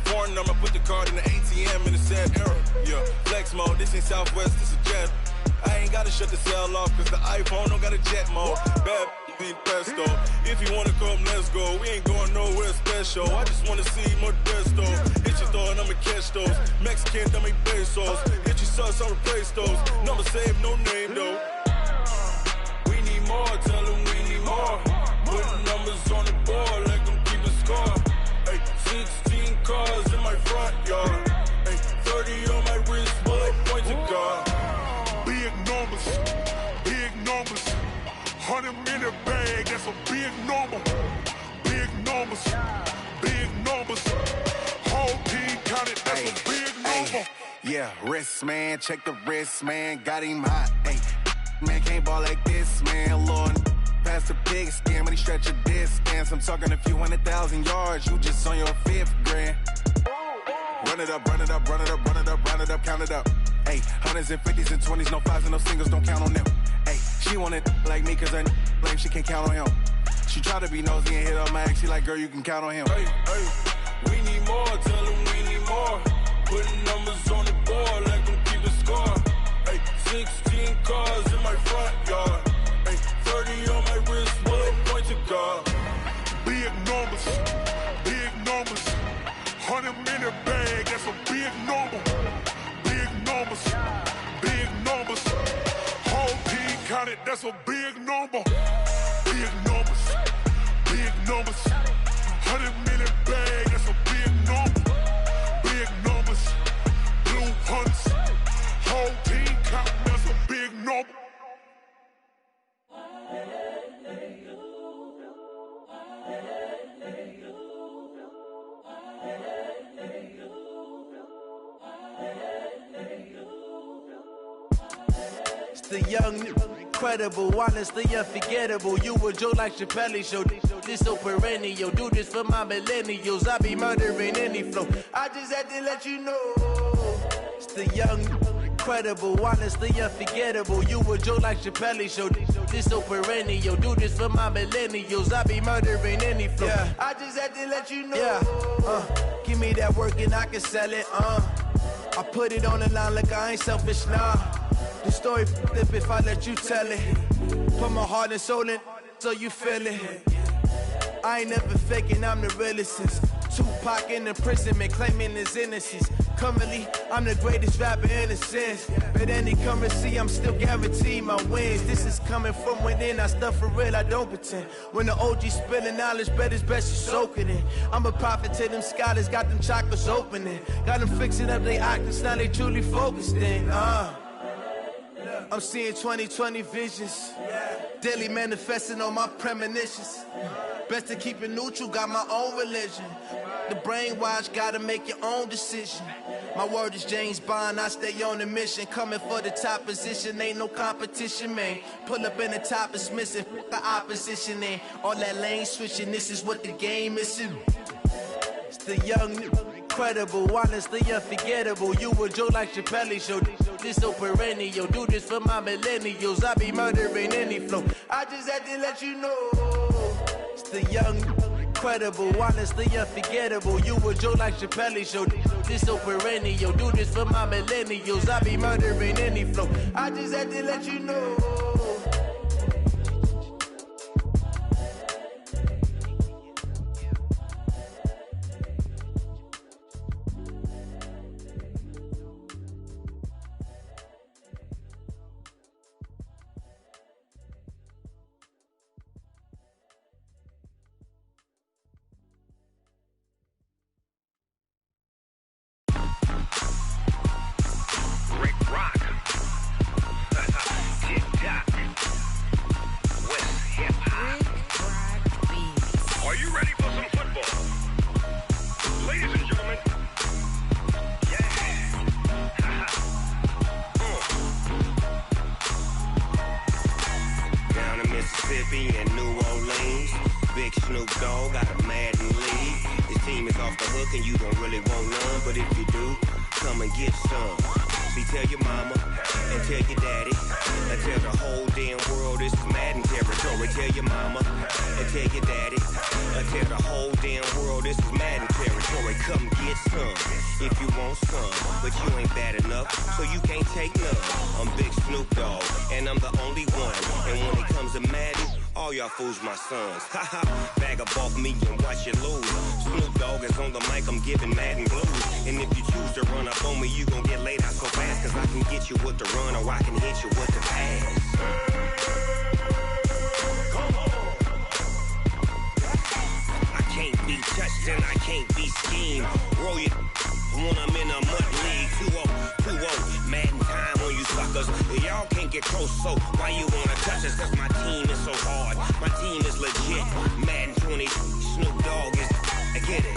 [SPEAKER 21] Foreign number, put the card in the ATM in the sad era. Yeah, flex mode, this ain't Southwest, this is jet. I ain't gotta shut the cell off, cause the iPhone don't got a jet mode. Bad need pesto. If you wanna come, let's go. We ain't going nowhere special. I just wanna see more Modesto. Hit your store and I'ma catch those. Mexican, dummy pesos. Hit your sauce, I'll replace those. Number save, no name though. We need more, tell them we need more. Putting numbers on the board, like them keep a score. Hey, 16 cars in my front yard. Hey, 30 on my wrist, bullet point to God.
[SPEAKER 10] Big numbers, big numbers. 100 in the bag, that's a big number. Big numbers, big numbers. Whole team counted, that's a big number.
[SPEAKER 21] Yeah, wrist man, check the wrist man, got him hot. Hey, man can't ball like this, man. Lord, past the big scam, but he stretch a distance. I'm talking a few 100,000 yards, you just on your 5th grand. Run it up, run it up, run it up, run it up, run it up, count it up. Hey, 100s and 50s and 20s, no 5s and no singles, don't count on them. Hey, she want it like me, cause her lame, she can't count on him. She try to be nosy and hit on my ex, she like, girl, you can count on him. Hey, hey, we need more, tell them we need more. Putting numbers on the board, like them keep a score. Hey, 16 cars in my front yard. Hey, 30 on my wrist, bullet point to God.
[SPEAKER 10] Big numbers, big numbers. 100 in the bag, that's a big number. Big numbers, big numbers. Whole team counted, that's a big number. Big numbers, big numbers. 100 in the bag, that's a big number. Big numbers, blue hunts. Whole team counting, that's a big number.
[SPEAKER 16] It's the young, incredible, honestly unforgettable. You a Joe like Chappelle show. This so perennial. Do this for my millennials. I be murdering any flow. I just had to let you know. It's the young, incredible, honestly unforgettable. You a Joe like Chappelle show. This so perennial. Do this for my millennials. I be murdering any flow. Yeah. I just had to let you know. Yeah. Give me that work and I can sell it. I put it on the line like I ain't selfish, nah. The story flip if I let you tell it. Put my heart and soul in so you feel it. I ain't never faking, I'm the realest since
[SPEAKER 10] Tupac in imprisonment, claiming his innocence. Currently, I'm the greatest rapper in a sense. But any currency, I'm still guaranteed my wins. This is coming from within, I stuff for real, I don't pretend. When the OG spilling knowledge, bet it's best you soak it in. I'm a prophet to them scholars, got them chakras opening. Got them fixing up their octaves, now they truly focused in. I'm seeing 2020 visions. Daily manifesting on my premonitions. Best to keep it neutral, got my own religion. The brainwash, gotta make your own decision. My word is James Bond, I stay on the mission. Coming for the top position, ain't no competition, man. Pull up in the top is missing, the opposition in. All that lane switching, this is what the game is. It's the young, incredible, honestly unforgettable. You a joke like Chappelle show. This so perennial, do this for my millennials. I be murdering any flow. I just had to let you know. It's the young, incredible, honestly unforgettable. You a joke like Chappelle show. This so perennial, do this for my millennials. I be murdering any flow. I just had to let you know.
[SPEAKER 3] My sons, bag up off me and watch you lose. Snoop Dogg is on the mic, I'm giving Madden blues. And if you choose to run up on me, you gon' get laid out so fast. Cause I can get you with the run or I can hit you with the pass. I can't be touched and I can't be schemed. Roll you when I'm in a mud league. 2-0, Madden time on you suckers. Y'all can't get close, so why you wanna touch us? Cause my team is so hard. My team is legit. Madden 20, Snoop Dogg is. I get it.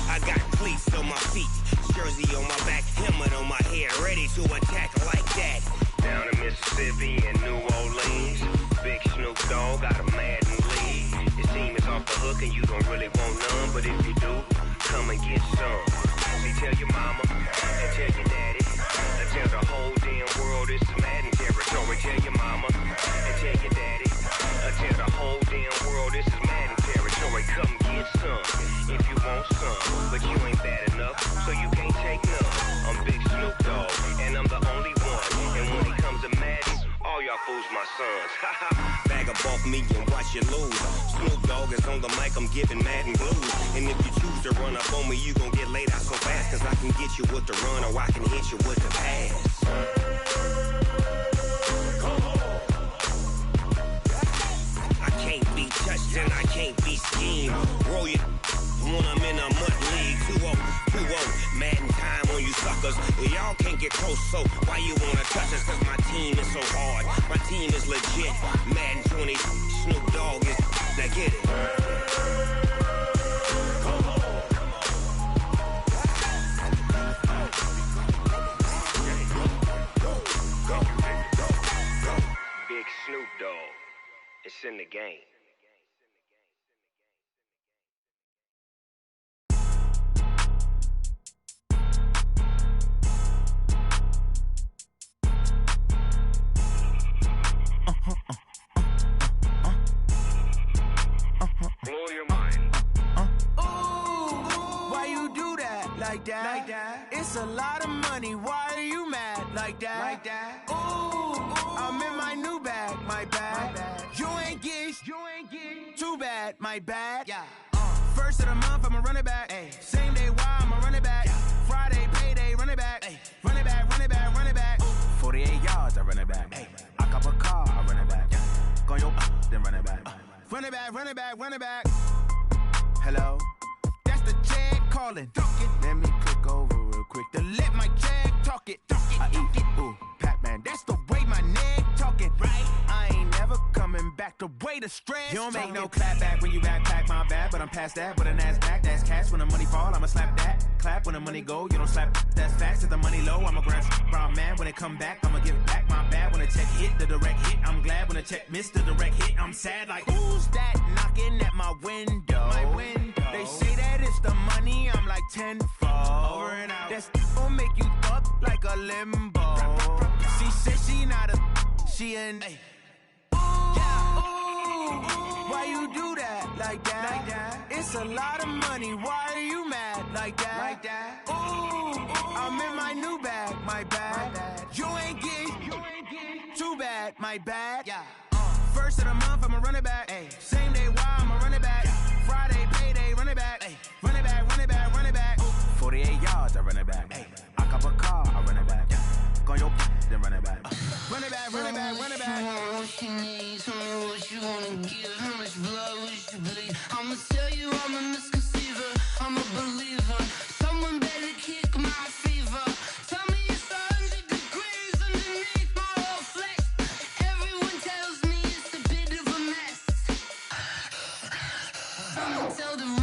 [SPEAKER 3] I got cleats on my feet, jersey on my back, helmet on my head, ready to attack like that. Down in Mississippi and New Orleans, big Snoop Dogg got a Madden lead. Your team is off the hook and you don't really want none, but if you do, come and get some. See, tell your mama and tell your daddy. Tell the whole damn world this is Madden territory. Tell your mama and tell your daddy. Tell the whole damn world this is Madden territory. Come get some if you want some, but you ain't bad enough, so you can't take none. I'm Big Snoop Dogg, and I'm the only one. And when it comes to Madden, all y'all fools my sons. Bag up off me and watch you lose. Snoop Dogg is on the mic, I'm giving Madden blues. And if you choose to run up on me, you gon' get laid out so fast. Cause I can get you with the run or I can hit you with the pass. I can't be touched and I can't be schemed. Roll you when I'm in a mud league. 2-0, Madden time on you suckers. Y'all can't get close, so why you wanna touch us? Cause my team is so hard. My team is legit. Madden 20, Snoop Dogg is. Now get it. Big Snoop Dogg. It's in the game. Blow your mind.
[SPEAKER 10] Ooh, why you do that? Like that? It's a lot of money. Why are you mad? Like that? Ooh, I'm in my new bag, my bag. You ain't
[SPEAKER 1] Too bad, my bad. Yeah. First of the month, I'ma run it back. Ay. Same day, why I'ma run it back. Yeah. Friday, payday, run it back. Ay. Run it back, run it back, run it back.
[SPEAKER 4] 48 yards, I run it back. Ay. I cop a car, I run it back. Yeah. Go your then run it back.
[SPEAKER 1] Run it back, run it back, run it back.
[SPEAKER 4] Hello?
[SPEAKER 1] That's the jag calling.
[SPEAKER 4] Let me click over real quick.
[SPEAKER 1] To let my jag talk it.
[SPEAKER 4] I eat, ooh, Pac-Man.
[SPEAKER 1] That's the way my neck talking, right? I ain't never coming back the way the stress.
[SPEAKER 4] You don't make no clap back when you backpack, my bad, but I'm past that. With a NASDAQ, that's cash. When the money fall, I'ma slap that. Clap when the money go, you don't slap. That's facts. If the money low, I'ma grab brown man. When it come back, I'ma give back my bad. When the check hit, the direct hit. I'm glad when the check missed the direct hit. I'm sad like,
[SPEAKER 1] who's that knocking at my window?
[SPEAKER 4] My window.
[SPEAKER 1] They say that it's the money, I'm like tenfold.
[SPEAKER 4] Over and out.
[SPEAKER 1] That's gon' make you up like a limbo. She said she not a, she an. Ay. Why you do that like that? Like that? It's a lot of money. Why are you mad like that?
[SPEAKER 4] Like that?
[SPEAKER 1] I'm in my new bag, my bad. You ain't getting too bad, my bad. Yeah. First of the month, I'ma run it back. Ay. Same day, why I'ma run it back. Friday, payday, run it back. Ay. Run it back, run it back, run it back.
[SPEAKER 4] 48 yards, I run it back. Ay. I cop a car, I run it back. Yeah. Go your then run it back.
[SPEAKER 1] Run it back, run it back, run it back.
[SPEAKER 22] What you need, tell me what you wanna give. How much blood would you bleed? I'ma tell you I'm a misconceiver, I'm a believer. Someone better kick my fever. Tell me it's 100 degrees underneath my whole flesh. Everyone tells me it's a bit of a mess. I'ma tell the